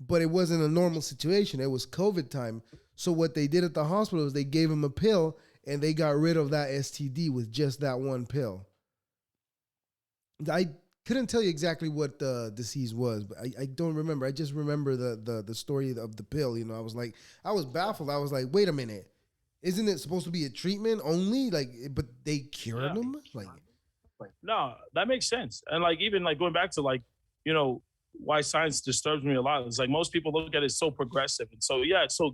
But it wasn't a normal situation. It was COVID time. So what they did at the hospital is they gave him a pill and they got rid of that STD with just that one pill. I couldn't tell you exactly what the disease was, but I don't remember. I just remember the story of the pill. I was baffled. I was like, wait a minute. Isn't it supposed to be a treatment only? But they cured him? No, that makes sense. And even going back to why science disturbs me a lot. It's most people look at it so progressive. And so,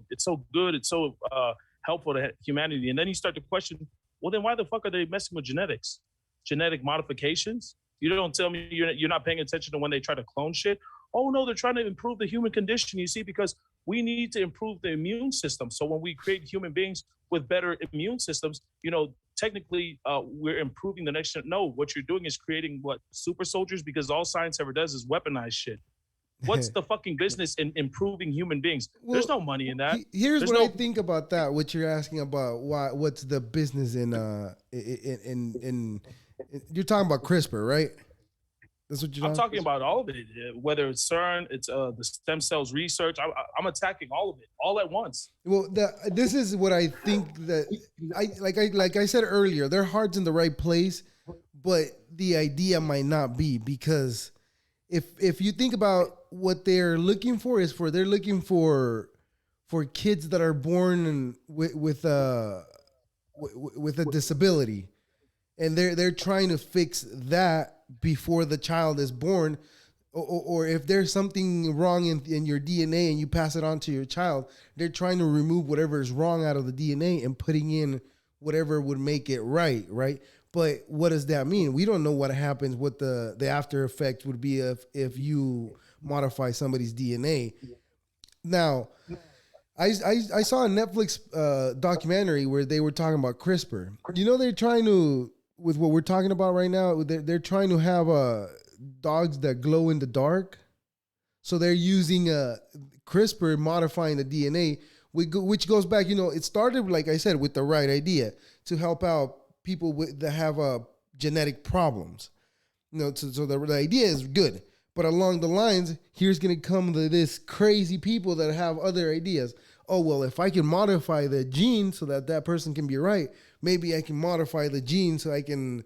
it's so good. It's so helpful to humanity. And then you start to question, well, then why the fuck are they messing with genetics? Genetic modifications? You don't tell me you're not paying attention to when they try to clone shit. Oh, no, they're trying to improve the human condition, you see, because we need to improve the immune system. So when we create human beings with better immune systems, technically we're improving the next. No, what you're doing is creating super soldiers, because all science ever does is weaponize shit. What's the fucking business in improving human beings? Well, there's no money in that. Here's what I think about that. What you're asking about, what's the business in you're talking about CRISPR, right? That's what I'm talking about all of it, whether it's CERN, it's the stem cells research. I'm attacking all of it, all at once. Well, this is what I think that like I said earlier, their heart's in the right place, but the idea might not be, because if you think about what they're looking for they're looking for kids that are born with a disability, and they're trying to fix that before the child is born, or if there's something wrong in your DNA and you pass it on to your child, they're trying to remove whatever is wrong out of the DNA and putting in whatever would make it right. But what does that mean? We don't know what happens, what the after effect would be if you modify somebody's DNA. Now, I saw a Netflix documentary where they were talking about CRISPR. They're trying to, with what we're talking about right now, they're trying to have dogs that glow in the dark. So they're using CRISPR, modifying the DNA, which goes back, it started, like I said, with the right idea to help out people that have genetic problems. So the idea is good. But along the lines, here's going to come this crazy people that have other ideas. Oh, well, if I can modify the gene so that person can be right, maybe I can modify the gene so I can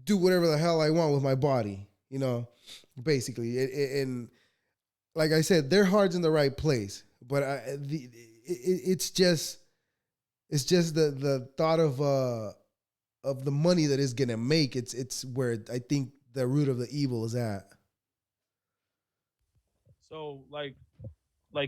do whatever the hell I want with my body, basically. And like I said, their heart's in the right place, but it's just the thought of the money that it's gonna make. It's where I think the root of the evil is at. So like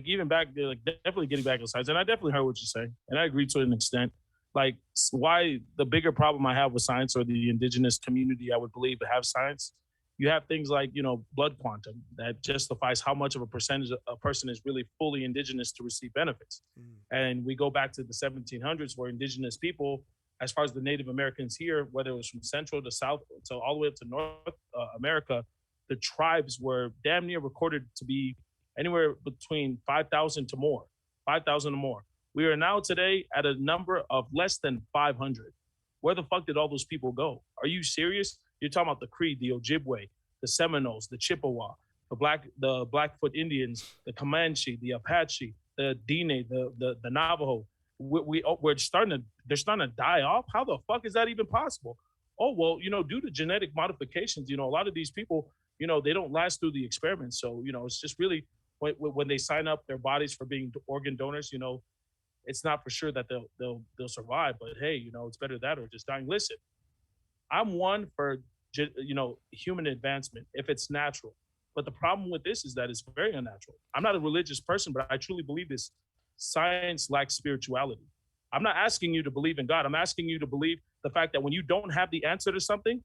even back there, like definitely getting back to science, and I definitely heard what you're saying, and I agree to an extent. Like why the bigger problem I have with science or the indigenous community, I would believe, to have science. You have things like blood quantum that justifies how much of a percentage a person is really fully indigenous to receive benefits. And we go back to the 1700s where indigenous people, as far as the Native Americans here, whether it was from Central to South, so all the way up to North America, the tribes were damn near recorded to be anywhere between 5,000 to more, 5,000 or more. We are now today at a number of less than 500. Where the fuck did all those people go? Are you serious? You're talking about the Cree, the Ojibwe, the Seminoles, the Chippewa, the Blackfoot Indians, the Comanche, the Apache, the Dine, the Navajo. They're starting to die off. How the fuck is that even possible? Oh, well, due to genetic modifications, a lot of these people, they don't last through the experiment. So, it's just really when they sign up their bodies for being organ donors, it's not for sure that they'll survive. But hey, it's better that or just dying. Listen, I'm one for human advancement if it's natural. But the problem with this is that it's very unnatural. I'm not a religious person, but I truly believe this. Science lacks spirituality. I'm not asking you to believe in God. I'm asking you to believe the fact that when you don't have the answer to something,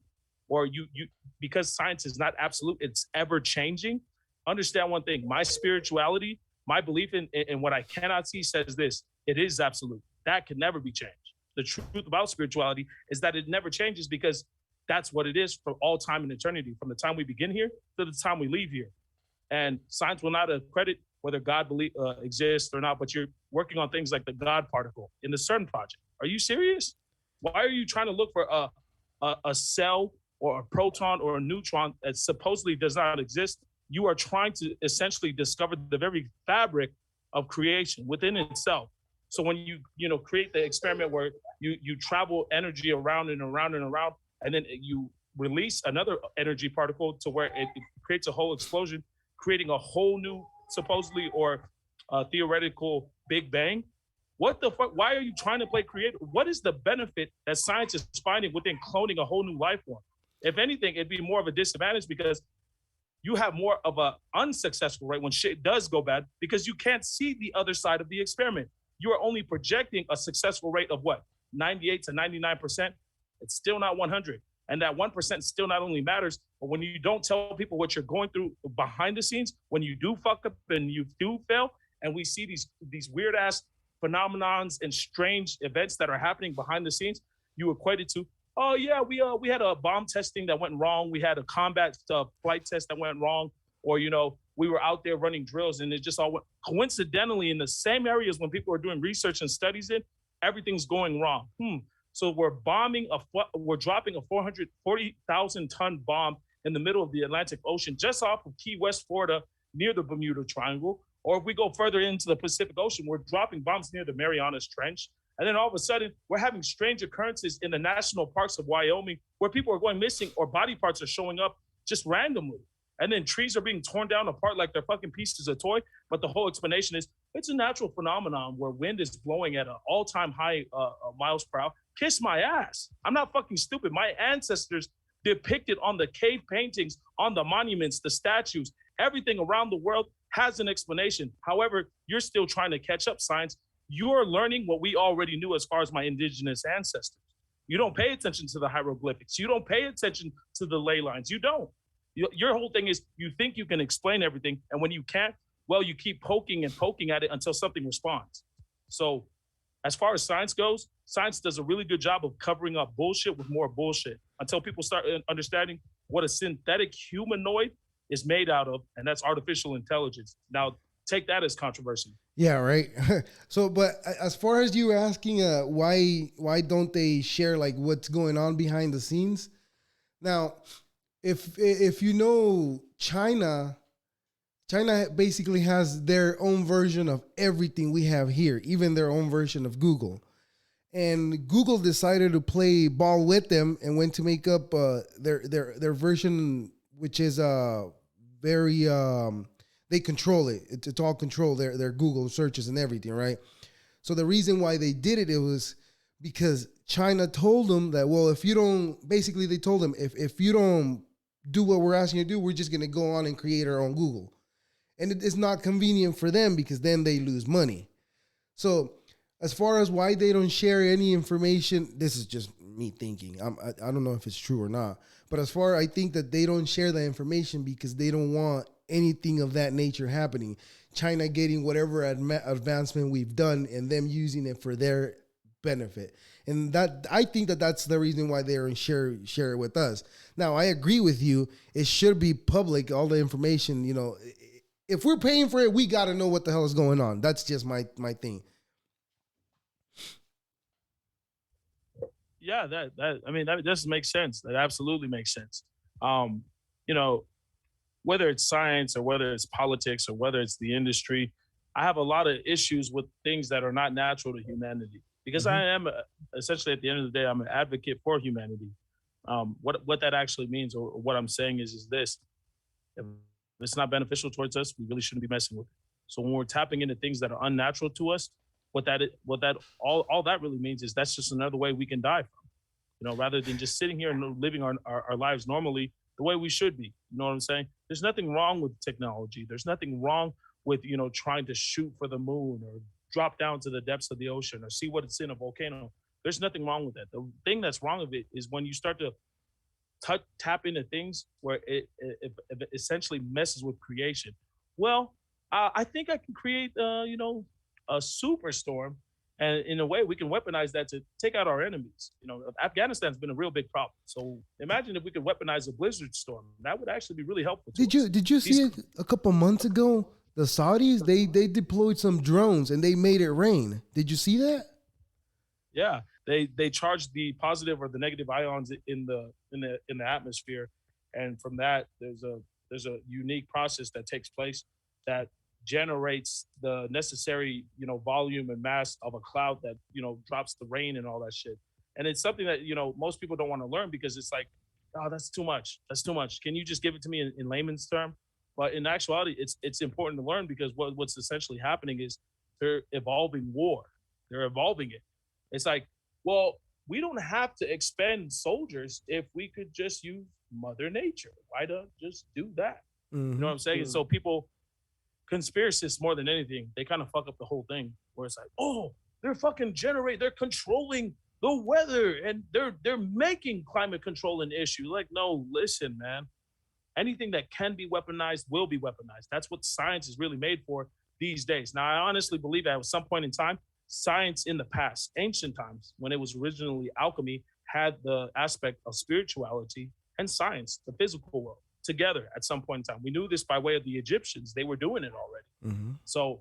or you because science is not absolute, it's ever changing. Understand one thing: my spirituality, my belief in what I cannot see says this: it is absolute. That can never be changed. The truth about spirituality is that it never changes because that's what it is for all time and eternity, from the time we begin here to the time we leave here. And science will not accredit whether God exists or not, but you're working on things like the God particle in the CERN project. Are you serious? Why are you trying to look for a cell or a proton or a neutron that supposedly does not exist? You are trying to essentially discover the very fabric of creation within itself. So when you create the experiment where you travel energy around and around and around, and then you release another energy particle to where it creates a whole explosion, creating a whole new supposedly or theoretical Big Bang. What the fuck? Why are you trying to play creative? What is the benefit that science is finding within cloning a whole new life form? If anything, it'd be more of a disadvantage because you have more of an unsuccessful rate when shit does go bad because you can't see the other side of the experiment. You are only projecting a successful rate of what? 98 to 99%. It's still not 100. And that 1% still not only matters, but when you don't tell people what you're going through behind the scenes, when you do fuck up and you do fail, and we see these weird ass phenomenons and strange events that are happening behind the scenes, you equate it to, oh yeah, we had a bomb testing that went wrong, we had a combat flight test that went wrong, or we were out there running drills and it just all went coincidentally in the same areas when people are doing research and studies in, everything's going wrong. So we're dropping a 440,000 ton bomb in the middle of the Atlantic Ocean, just off of Key West, Florida, near the Bermuda Triangle. Or if we go further into the Pacific Ocean, we're dropping bombs near the Marianas Trench. And then all of a sudden, we're having strange occurrences in the national parks of Wyoming where people are going missing or body parts are showing up just randomly. And then trees are being torn down apart like they're fucking pieces of toy. But the whole explanation is it's a natural phenomenon where wind is blowing at an all-time high miles per hour. Kiss my ass. I'm not fucking stupid. My ancestors depicted on the cave paintings, on the monuments, the statues, everything around the world has an explanation. However, you're still trying to catch up, science. You're learning what we already knew as far as my indigenous ancestors. You don't pay attention to the hieroglyphics. You don't pay attention to the ley lines. You don't. Your whole thing is you think you can explain everything. And when you can't, well, you keep poking and poking at it until something responds. So as far as science goes, science does a really good job of covering up bullshit with more bullshit until people start understanding what a synthetic humanoid is made out of, and that's artificial intelligence. Now, take that as controversy. Yeah, right. So, but as far as you asking, why don't they share like what's going on behind the scenes? Now, if you know China basically has their own version of everything we have here, even their own version of Google. And Google decided to play ball with them and went to make up their version, which is very they control it. It's all control their Google searches and everything, right? So the reason why they did it, it was because China told them that, well, if you don't, basically they told them, if you don't do what we're asking you to do, we're just going to go on and create our own Google. And it's not convenient for them because then they lose money. So as far as why they don't share any information, this is just me thinking. I don't know if it's true or not. But as far as I think that they don't share that information because they don't want anything of that nature happening. China getting whatever advancement we've done and them using it for their benefit. And that I think that that's the reason why they're in share it with us. Now, I agree with you. It should be public, all the information, you know. If we're paying for it, we got to know what the hell is going on. That's just my thing. Yeah, that does make sense. That absolutely makes sense. You know, whether it's science or whether it's politics or whether it's the industry, I have a lot of issues with things that are not natural to humanity because I am essentially at the end of the day, I'm an advocate for humanity. What that actually means or what I'm saying is this: if it's not beneficial towards us, we really shouldn't be messing with it. So when we're tapping into things that are unnatural to us, all that really means is that's just another way we can die from. You know, rather than just sitting here and living our lives normally the way we should be. You know what I'm saying? There's nothing wrong with technology. There's nothing wrong with, you know, trying to shoot for the moon or drop down to the depths of the ocean or see what it's in a volcano. There's nothing wrong with that. The thing that's wrong with it is when you start to tap into things where it essentially messes with creation. Well, I think I can create, you know, a superstorm, and in a way we can weaponize that to take out our enemies. You know, Afghanistan's been a real big problem. So imagine if we could weaponize a blizzard storm. That would actually be really helpful. Did you see a couple months ago? The Saudis they deployed some drones and they made it rain. Did you see that? Yeah, they charged the positive or the negative ions in the atmosphere, and from that there's a unique process that takes place that generates the necessary, you know, volume and mass of a cloud that, you know, drops the rain and all that shit. And it's something that, you know, most people don't want to learn because it's like, oh, that's too much. That's too much. Can you just give it to me in layman's term? But in actuality, it's important to learn because what's essentially happening is they're evolving war. They're evolving it. It's like, well, we don't have to expend soldiers if we could just use Mother Nature. Why don't just do that? Mm-hmm. You know what I'm saying? Mm-hmm. So people, conspiracists more than anything, they kind of fuck up the whole thing where it's like, oh, they're controlling the weather and they're making climate control an issue. Like, no, listen, man. Anything that can be weaponized will be weaponized. That's what science is really made for these days. Now, I honestly believe that at some point in time, science in the past, ancient times, when it was originally alchemy, had the aspect of spirituality and science, the physical world, together at some point in time. We knew this by way of the Egyptians. They were doing it already. Mm-hmm. So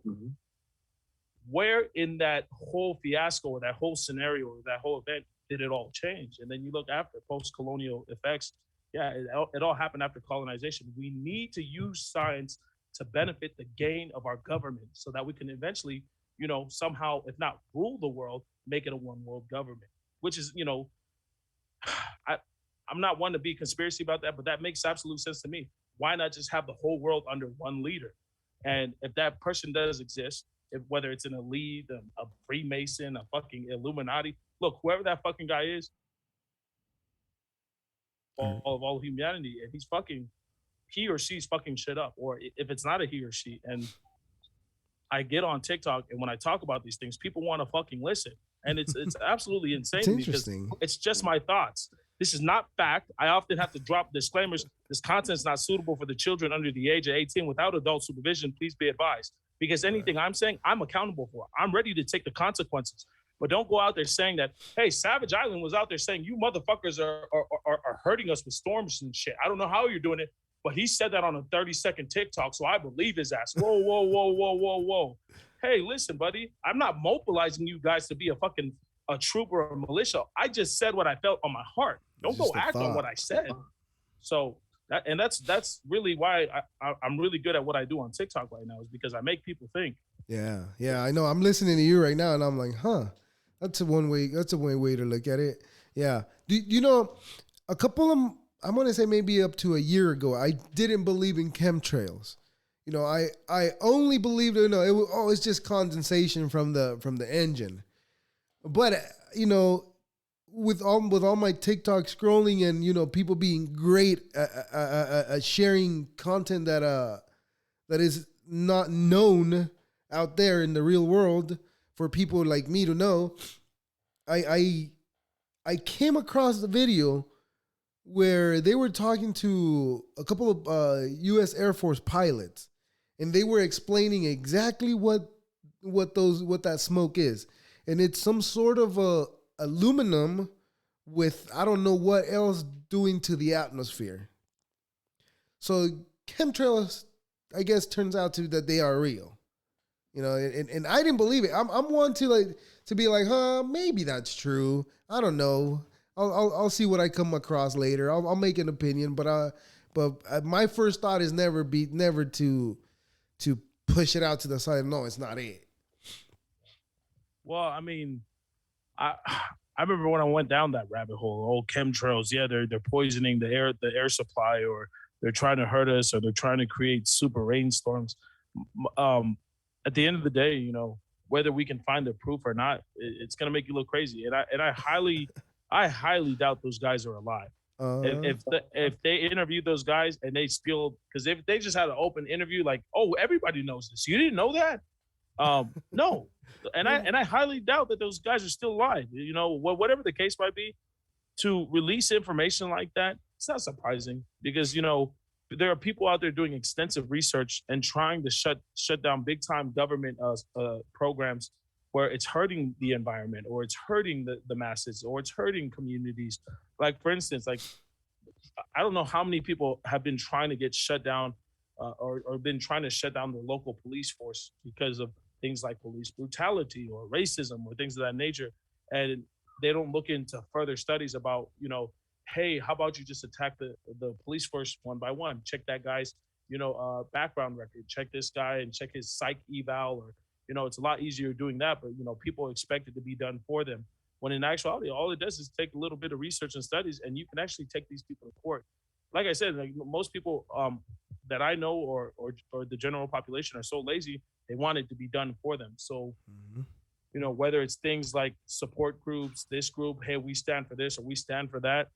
where in that whole fiasco or that whole scenario or that whole event did it all change? And then you look after post-colonial effects. Yeah, it all happened after colonization. We need to use science to benefit the gain of our government so that we can eventually, you know, somehow, if not rule the world, make it a one world government, which is, you know, I'm not one to be conspiracy about that, but that makes absolute sense to me. Why not just have the whole world under one leader? And if that person does exist, whether it's an elite, a Freemason, a fucking Illuminati, look, whoever that fucking guy is, all of humanity, and he or she's fucking shit up. Or if it's not a he or she, and I get on TikTok, and when I talk about these things, people want to fucking listen. And it's absolutely insane to me because it's just my thoughts. This is not fact. I often have to drop disclaimers. This content is not suitable for the children under the age of 18 without adult supervision. Please be advised. Because anything I'm saying, I'm accountable for. I'm ready to take the consequences. But don't go out there saying that, hey, Savage Island was out there saying you motherfuckers are hurting us with storms and shit. I don't know how you're doing it, but he said that on a 30-second TikTok, so I believe his ass. Whoa, whoa, whoa, whoa, whoa, whoa. Hey, listen, buddy, I'm not mobilizing you guys to be a trooper or a militia. I just said what I felt on my heart. Don't go act on what I said. So that's really why I'm really good at what I do on TikTok right now, is because I make people think. Yeah, I know. I'm listening to you right now, and I'm like, huh, that's a one way to look at it. Yeah, you know, a couple of, I'm gonna say maybe up to a year ago, I didn't believe in chemtrails. I only believed it's just condensation from the engine. But with all my TikTok scrolling and people being great at sharing content that is not known out there in the real world for people like me to know, I I came across the video where they were talking to a couple of U.S. Air Force pilots, and they were explaining exactly what that smoke is, and it's some sort of aluminum with I don't know what else doing to the atmosphere. So chemtrails, I guess, turns out that they are real. And I didn't believe it. I'm one to be like, maybe that's true. I don't know. I'll see what I come across later. I'll make an opinion, but my first thought is never to push it out to the side. No, it's not it. Well, I mean, I I remember when I went down that rabbit hole. Old chemtrails, yeah, they're poisoning the air supply, or they're trying to hurt us, or they're trying to create super rainstorms. Um, at the end of the day, whether we can find the proof or not, it's gonna make you look crazy. And I highly doubt those guys are alive. Uh, If they interviewed those guys and they spilled, because if they just had an open interview, like, oh, everybody knows this, you didn't know that, no, and I highly doubt that those guys are still alive. Whatever the case might be, to release information like that, it's not surprising because there are people out there doing extensive research and trying to shut down big time government programs where it's hurting the environment, or it's hurting the masses, or it's hurting communities. Like, for instance, like, I don't know how many people have been trying to get shut down, or been trying to shut down the local police force because of things like police brutality or racism or things of that nature. And they don't look into further studies about, hey, how about you just attack the police force one by one? Check that guy's, background record. Check this guy and check his psych eval, or, it's a lot easier doing that, but, people expect it to be done for them. When in actuality, all it does is take a little bit of research and studies, and you can actually take these people to court. Like I said, like most people that I know, or the general population, are so lazy they want it to be done for them. So, mhm. whether it's things like support groups, this group, hey, we stand for this or we stand for that.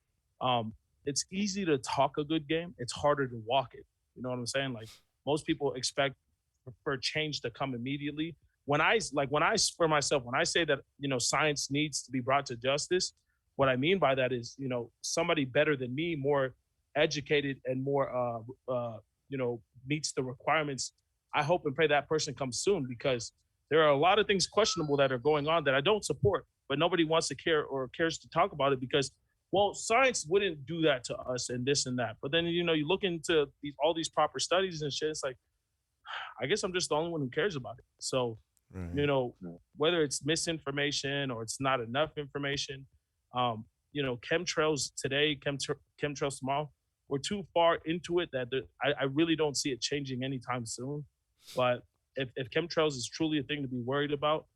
It's easy to talk a good game. It's harder to walk it. You know what I'm saying? Like, most people expect for change to come immediately. For myself, when I say that, science needs to be brought to justice, what I mean by that is, somebody better than me, more educated and more, meets the requirements. I hope and pray that person comes soon, because there are a lot of things questionable that are going on that I don't support, but nobody wants to care or cares to talk about it because, well, science wouldn't do that to us and this and that. But then, you look into all these proper studies and shit. It's like, I guess I'm just the only one who cares about it. So, Right. whether it's misinformation or it's not enough information, chemtrails today, chemtrails tomorrow, we're too far into it that I really don't see it changing anytime soon. But if chemtrails is truly a thing to be worried about,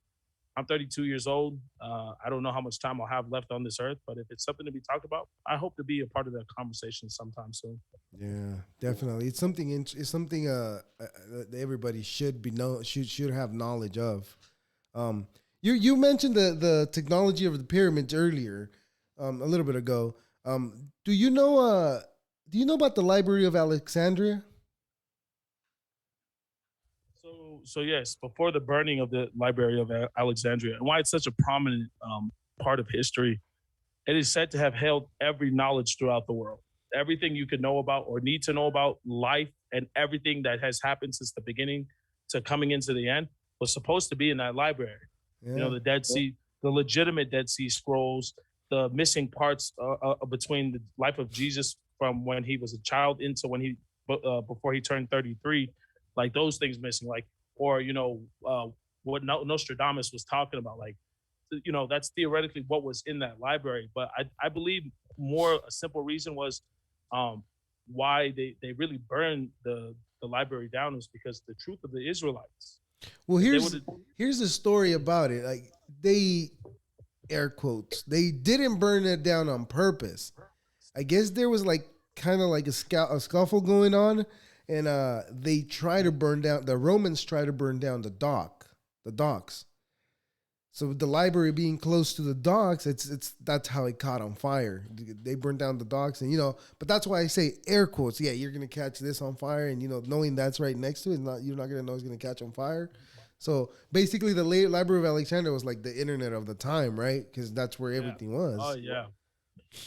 I'm 32 years old. I don't know how much time I'll have left on this earth, but if it's something to be talked about, I hope to be a part of that conversation sometime soon. Yeah, definitely. It's something. It's something. That everybody should be know should have knowledge of. You mentioned the technology of the pyramids earlier, a little bit ago. Do you know? Do you know about the Library of Alexandria? So yes, before the burning of the Library of Alexandria, and why it's such a prominent part of history, it is said to have held every knowledge throughout the world. Everything you could know about or need to know about life, and everything that has happened since the beginning to coming into the end, was supposed to be in that library. Yeah. The Dead Sea, the legitimate Dead Sea Scrolls, the missing parts between the life of Jesus from when he was a child into when before he turned 33, like those things missing, like, or what Nostradamus was talking about, like, that's theoretically what was in that library. But I believe more a simple reason was um, why they really burned the library down was because the truth of the Israelites. Well, If they here's would, here's the story about it. Like they air quotes. They didn't burn it down on purpose. I guess there was like kind of like a scuffle going on, and they try to burn down. The Romans try to burn down the docks. So the library being close to the docks, it's that's how it caught on fire. They burned down the docks, and but that's why I say air quotes. Yeah, you're gonna catch this on fire, and knowing that's right next to it, you're not gonna know it's gonna catch on fire. So basically, the Library of Alexandria was like the internet of the time, right? Because that's where everything was. Oh yeah.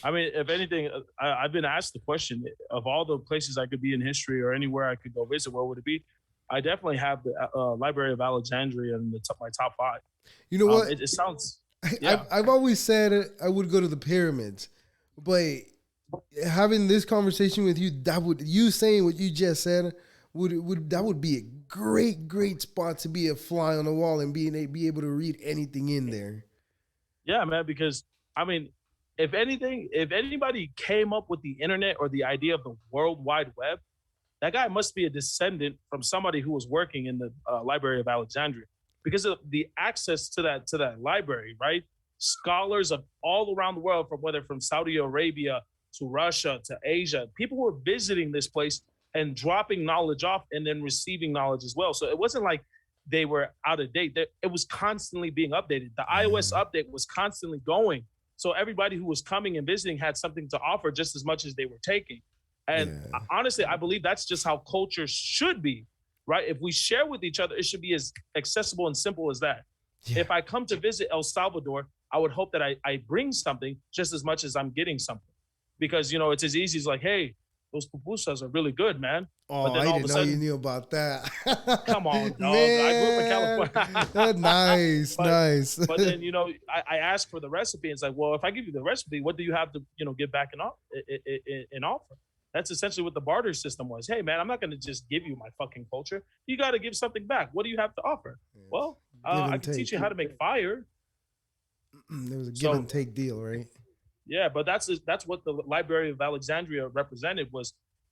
I mean, if anything, I've been asked the question of all the places I could be in history or anywhere I could go visit, where would it be? I definitely have the Library of Alexandria in my top 5. You know what? It sounds. Yeah. I've always said I would go to the pyramids, but having this conversation with you, you saying what you just said would be a great spot to be a fly on the wall and be able to read anything in there. Yeah, man. Because I mean, if anybody came up with the internet or the idea of the World Wide Web, that guy must be a descendant from somebody who was working in the Library of Alexandria, because of the access to that library, right? Scholars of all around the world, from Saudi Arabia to Russia to Asia, people were visiting this place and dropping knowledge off and then receiving knowledge as well. So it wasn't like they were out of date. It was constantly being updated. The iOS update was constantly going. So everybody who was coming and visiting had something to offer just as much as they were taking. And honestly, I believe that's just how culture should be, right? If we share with each other, it should be as accessible and simple as that. Yeah. If I come to visit El Salvador, I would hope that I bring something just as much as I'm getting something. Because, it's as easy as like, hey, those pupusas are really good, man. Oh, I didn't know you knew about that. Come on, dog. Man. I grew up in California. Nice. But then, I asked for the recipe, and it's like, well, if I give you the recipe, what do you have to, give back in offer? That's essentially what the barter system was. Hey, man, I'm not going to just give you my fucking culture. You got to give something back. What do you have to offer? Well, I can teach you how to make fire. There was a give and take deal, right? Yeah, but that's what the Library of Alexandria represented.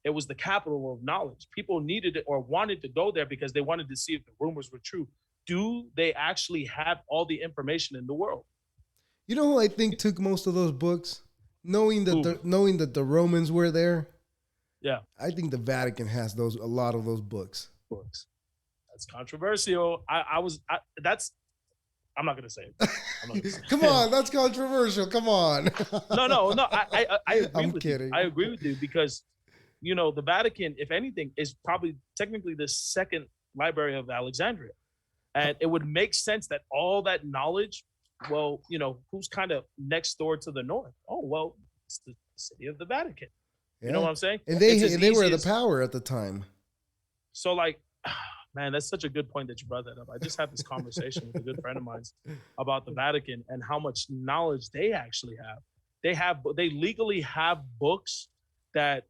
It was the capital of knowledge. People needed it or wanted to go there because they wanted to see if the rumors were true. Do they actually have all the information in the world? You know who I think took most of those books? Knowing that the Romans were there. Yeah, I think the Vatican has a lot of those books. That's controversial. I'm not gonna say it. Come on, that's controversial. Come on. No. I agree I'm with kidding. you. I agree with you because, the Vatican, if anything, is probably technically the second Library of Alexandria, and it would make sense that all that knowledge. Well, who's kind of next door to the north? Oh, well, it's the city of the Vatican. Yeah. You know what I'm saying? And they were the power at the time. So like, man, that's such a good point that you brought that up. I just had this conversation with a good friend of mine about the Vatican and how much knowledge they actually have. They legally have books that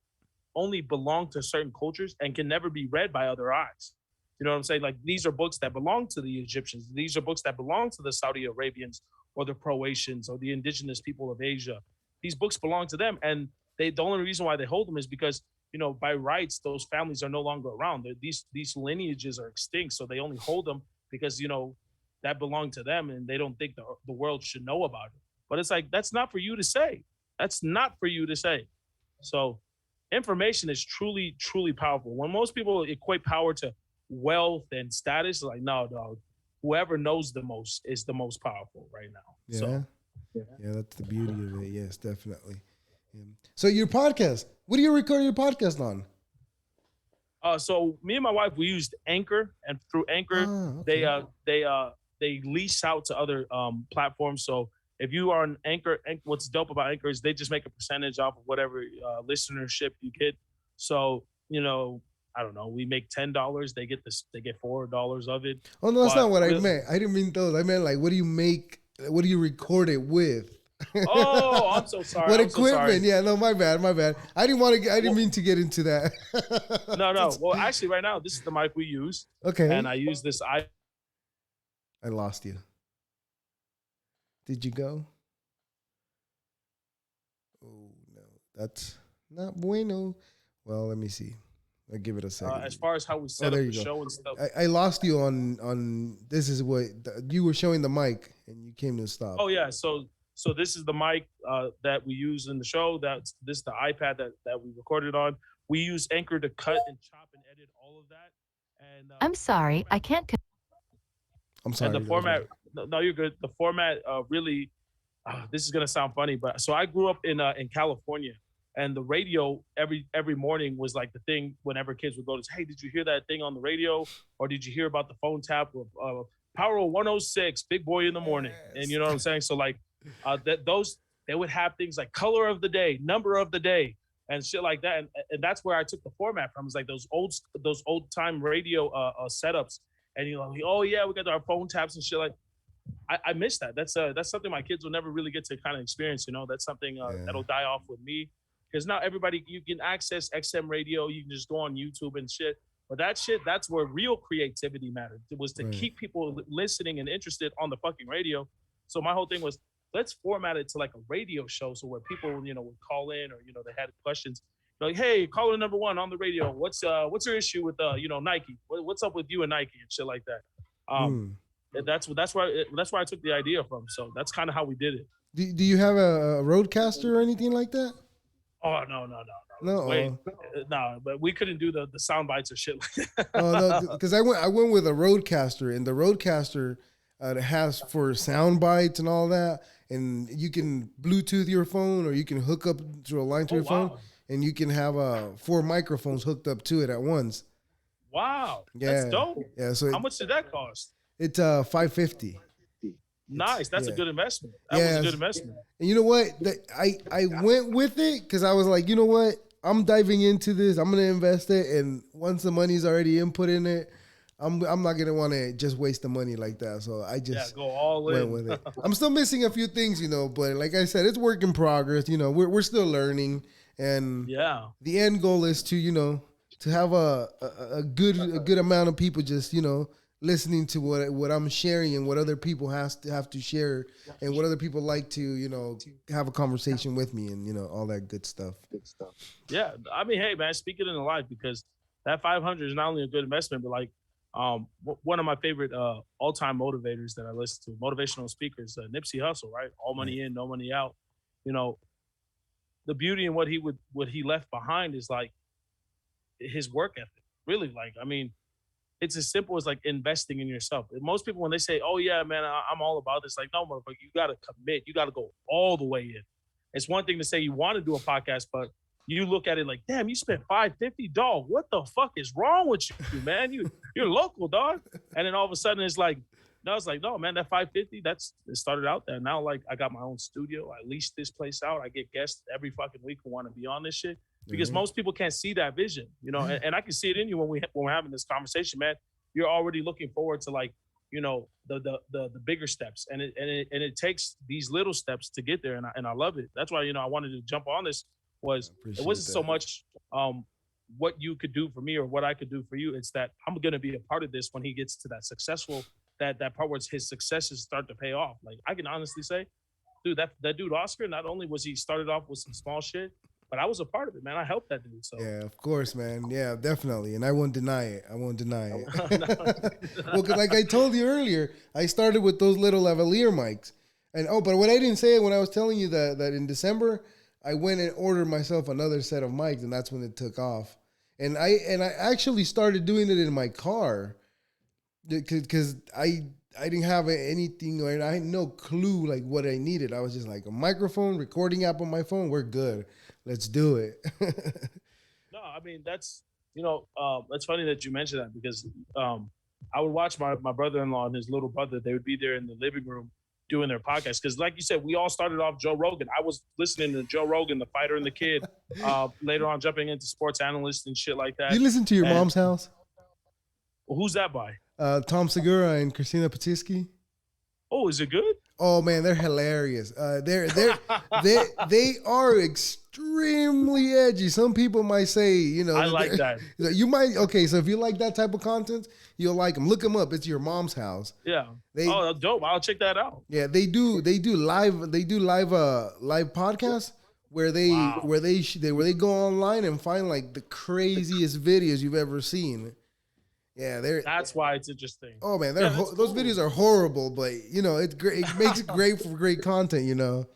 only belong to certain cultures and can never be read by other eyes. You know what I'm saying? Like, these are books that belong to the Egyptians. These are books that belong to the Saudi Arabians or the Croatians or the indigenous people of Asia. These books belong to them. And the only reason why they hold them is because, by rights, those families are no longer around. These lineages are extinct. So they only hold them because, that belonged to them and they don't think the world should know about it. But it's like, that's not for you to say. That's not for you to say. So information is truly, truly powerful. When most people equate power to wealth and status, like, no, dog, whoever knows the most is the most powerful right now. Yeah. So, yeah, that's the beauty of it. Yes, definitely. Yeah. So your podcast, what do you record your podcast on? So me and my wife, we used Anchor, and through Anchor, okay. they lease out to other platforms. So if you are on Anchor, what's dope about Anchor is they just make a percentage off of whatever listenership you get. So, I don't know, we make $10. They get $4 of it. Oh no, that's not what I meant. I didn't mean those. I meant like, what do you record it with? Oh, I'm so sorry. What equipment? Yeah, no, my bad. I didn't mean to get into that. No. Well, actually, right now, this is the mic we use. Okay. And I use this. I lost you. Did you go? Oh no, that's not bueno. Well, let me see. I'll give it a second. As far as how we set up the show and stuff. I lost you on this is what you were showing the mic and you came to stop. Oh yeah, so this is the mic that we use in the show. This is the iPad that we recorded on. We use Anchor to cut and chop and edit all of that. And I'm the sorry, I format can't. I'm and the sorry. That was format. No, you're good. The format really. This is gonna sound funny, but so I grew up in California, and the radio every morning was like the thing. Whenever kids would go to, hey, did you hear that thing on the radio, or did you hear about the phone tap of Power 106, Big Boy in the morning? And yes. you know what I'm saying. So like that those they would have things like color of the day, number of the day, and shit like that. And that's where I took the format from. It's like those old time radio setups. And you know, oh yeah, we got our phone taps and shit like. I miss that. That's something my kids will never really get to kind of experience. You know, that's something Yeah. that'll die off with me because now everybody you can access XM radio. You can just go on YouTube and shit. But that shit, that's where real creativity mattered. It was to Right. keep people listening and interested on the fucking radio. So my whole thing was let's format it to like a radio show, so where people would call in or they had questions. Like, hey, caller number one on the radio. What's your issue with Nike? What's up with you and Nike and shit like that? Um, Mm. that's where I took the idea from. So that's kind of how we did it. Do you have a roadcaster or anything like that? Oh no. No. It's way no, but we couldn't do the sound bites or shit like Oh no, that. because I went with a roadcaster, and the roadcaster it has for sound bites and all that, and you can Bluetooth your phone or you can hook up to a line to Oh your phone, wow, and you can have four microphones hooked up to it at once. wow, that's Yeah, dope. yeah. So How much did that cost? it's 550. It's Nice, that's a yeah. good investment. That was a Yeah, good investment. and you know what? I went with it because I was like, you know what? I'm diving into this. I'm gonna invest it, and once the money's already input in it, I'm not gonna want to just waste the money like that. So I Yeah, just go all went in. with it. I'm still missing a few things, but like I said, it's work in progress. We're still learning, and Yeah, the end goal is to to have a good amount of people just listening to what I'm sharing and what other people has to have to share and what other people like to have a conversation with me and all that good stuff. yeah. I mean, hey man, speak it in the life because that 500 is not only a good investment, but like one of my favorite all-time motivators that I listen to, motivational speakers, Nipsey Hussle, right? All Right. money in, no money out. You know, the beauty in what he left behind is like his work ethic. Really, like I mean, it's as simple as like investing in yourself. Most people when they say, "Oh yeah, man, I'm all about this," like no, motherfucker, you got to commit. You got to go all the way in. It's one thing to say you want to do a podcast, but you look at it like, damn, you spent $550, dog. What the fuck is wrong with you, man? You're local, dog. And then all of a sudden it's like, no, it's like, no, man, that 550, it started out there. Now like I got my own studio. I leased this place out. I get guests every fucking week who want to be on this shit. Because Mhm. most people can't see that vision, and I can see it in you when we're having this conversation, man. You're already looking forward to like, the bigger steps, and it takes these little steps to get there, and I love it. That's why I wanted to jump on this. I It appreciate wasn't so that. much what you could do for me or what I could do for you. It's that I'm gonna be a part of this when he gets to that successful that part where his successes start to pay off. Like I can honestly say, dude, that dude Oscar, not only was he started off with some small shit, but I was a part of it, man. I helped that dude. So Yeah, of course, man. Yeah, definitely. And I won't deny it. I won't deny it. Well, because like I told you earlier, I started with those little lavalier mics. And but what I didn't say when I was telling you that in December, I went and ordered myself another set of mics, and that's when it took off. And I actually started doing it in my car because I didn't have anything or I had no clue like what I needed. I was just like a microphone, recording app on my phone. We're good. Let's do it. no, I mean it's funny that you mentioned that because I would watch my brother-in-law and his little brother. They would be there in the living room doing their podcast because, like you said, we all started off Joe Rogan. I was listening to Joe Rogan, the fighter and the kid. Later on, jumping into sports analysts and shit like that. You listen to your And mom's house? who's that by? Tom Segura and Christina Patiski. Oh, is it good? Oh man, they're hilarious. They are extremely edgy. Some people might say, I like that. You might okay. So if you like that type of content, you'll like them. Look them up. It's your mom's house. Yeah. They Dope. I'll check that out. yeah they do live live podcasts where they Wow. where they go online and find like the craziest videos you've ever seen. Yeah, they're That's why it's interesting. oh man, Yeah, that's those cool. videos are horrible, but it's great. It makes it great for great content.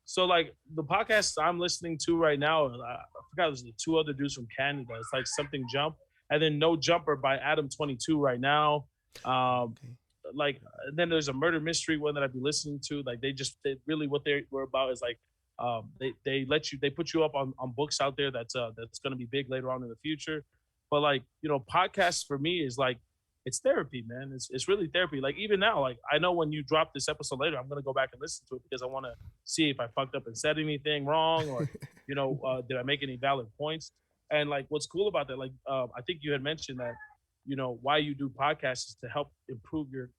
So like the podcast I'm listening to right now, I forgot it was the two other dudes from Canada. It's like something jump. and then No Jumper by Adam 22 right now. Okay. Like then there's a murder mystery one that I've been listening to. Like they really what they were about is like they put you up on books out there that's going to be big later on in the future. But like podcasts for me is like it's therapy, man. It's really therapy. Like even now, like I know when you drop this episode later, I'm gonna go back and listen to it because I want to see if I fucked up and said anything wrong or did I make any valid points. And like what's cool about that, like I think you had mentioned that why you do podcasts is to help improve your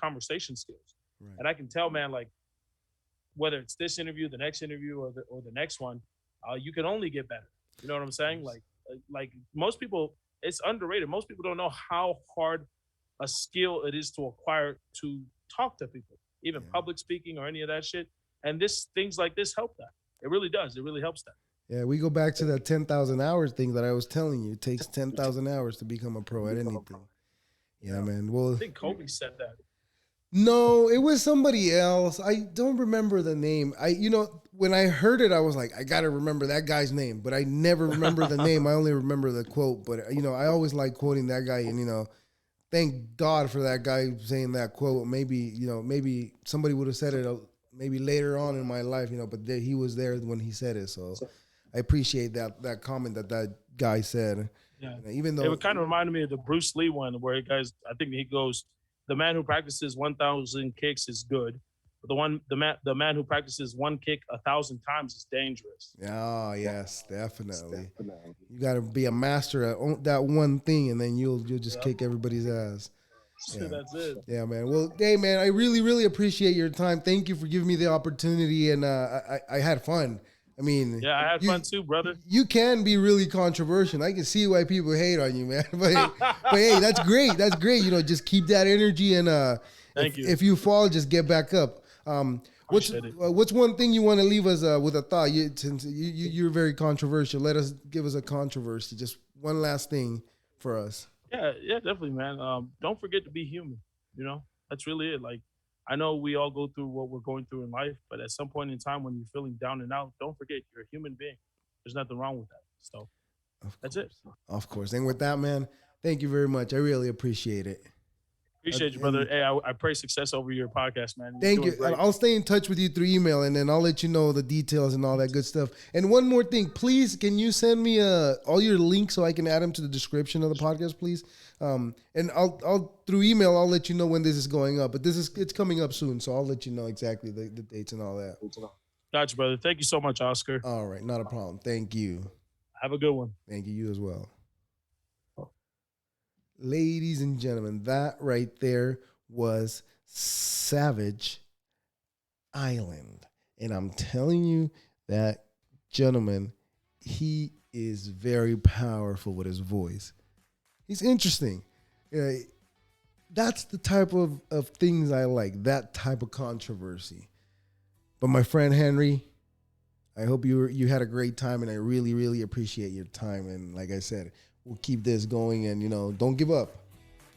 conversation skills. Right. And I can tell, man, like whether it's this interview, the next interview, or the next one, you can only get better. You know what I'm saying? Like most people, it's underrated. Most people don't know how hard a skill it is to acquire to talk to people, even public speaking or any of that shit. And things like this help that. It really does. It really helps that. Yeah, we go back to that 10,000 hours thing that I was telling you. It takes 10,000 hours to become a pro at anything. Yeah, man. Well, I think Kobe said that. No, it was somebody else. I don't remember the name. When I heard it, I was like, I got to remember that guy's name, but I never remember the name. I only remember the quote, but I always like quoting that guy, and thank God for that guy saying that quote. Maybe somebody would have said it maybe later on in my life, but he was there when he said it. So I appreciate that comment that guy said. Yeah. Even though it kind of reminded me of the Bruce Lee one where I think he goes, the man who practices 1,000 kicks is good, but the man who practices one kick 1,000 times is dangerous. Oh yes, definitely. You got to be a master at that one thing, and then you'll just kick everybody's ass. Yeah. That's it. Yeah, man. Well, hey, man, I really, really appreciate your time. Thank you for giving me the opportunity, and I had fun. I mean, yeah, I had fun too, brother. You can be really controversial. I can see why people hate on you, man. But hey, that's great. That's great. Just keep that energy, and Thank you. If you fall, just get back up. What's one thing you want to leave us with a thought? Since you're very controversial, give us a controversy. Just one last thing for us. Yeah, definitely, man. Don't forget to be human. That's really it. Like, I know we all go through what we're going through in life, but at some point in time when you're feeling down and out, don't forget you're a human being. There's nothing wrong with that. So that's it. Of course. And with that, man, thank you very much. I really appreciate it. Appreciate you, brother. Hey, I pray success over your podcast, man. Thank you. Great. I'll stay in touch with you through email, and then I'll let you know the details and all that good stuff. And one more thing, please, can you send me all your links so I can add them to the description of the podcast, please? And I'll through email, I'll let you know when this is going up. But it's coming up soon, so I'll let you know exactly the dates and all that. Gotcha, brother. Thank you so much, Oscar. All right, not a problem. Thank you. Have a good one. Thank you as well. Ladies and gentlemen, that right there was Savage Island. And I'm telling you, that gentleman, he is very powerful with his voice. He's interesting. That's the type of things I like, that type of controversy. But my friend Henry, I hope you had a great time, and I really, really appreciate your time. And like I said, we'll keep this going, and don't give up.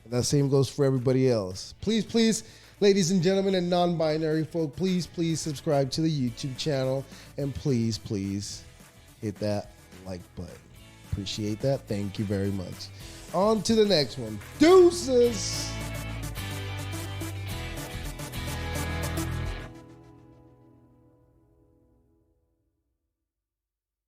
And that same goes for everybody else. Please, ladies and gentlemen and non-binary folk, please subscribe to the YouTube channel, and please hit that like button. Appreciate that. Thank you very much. On to the next one. Deuces.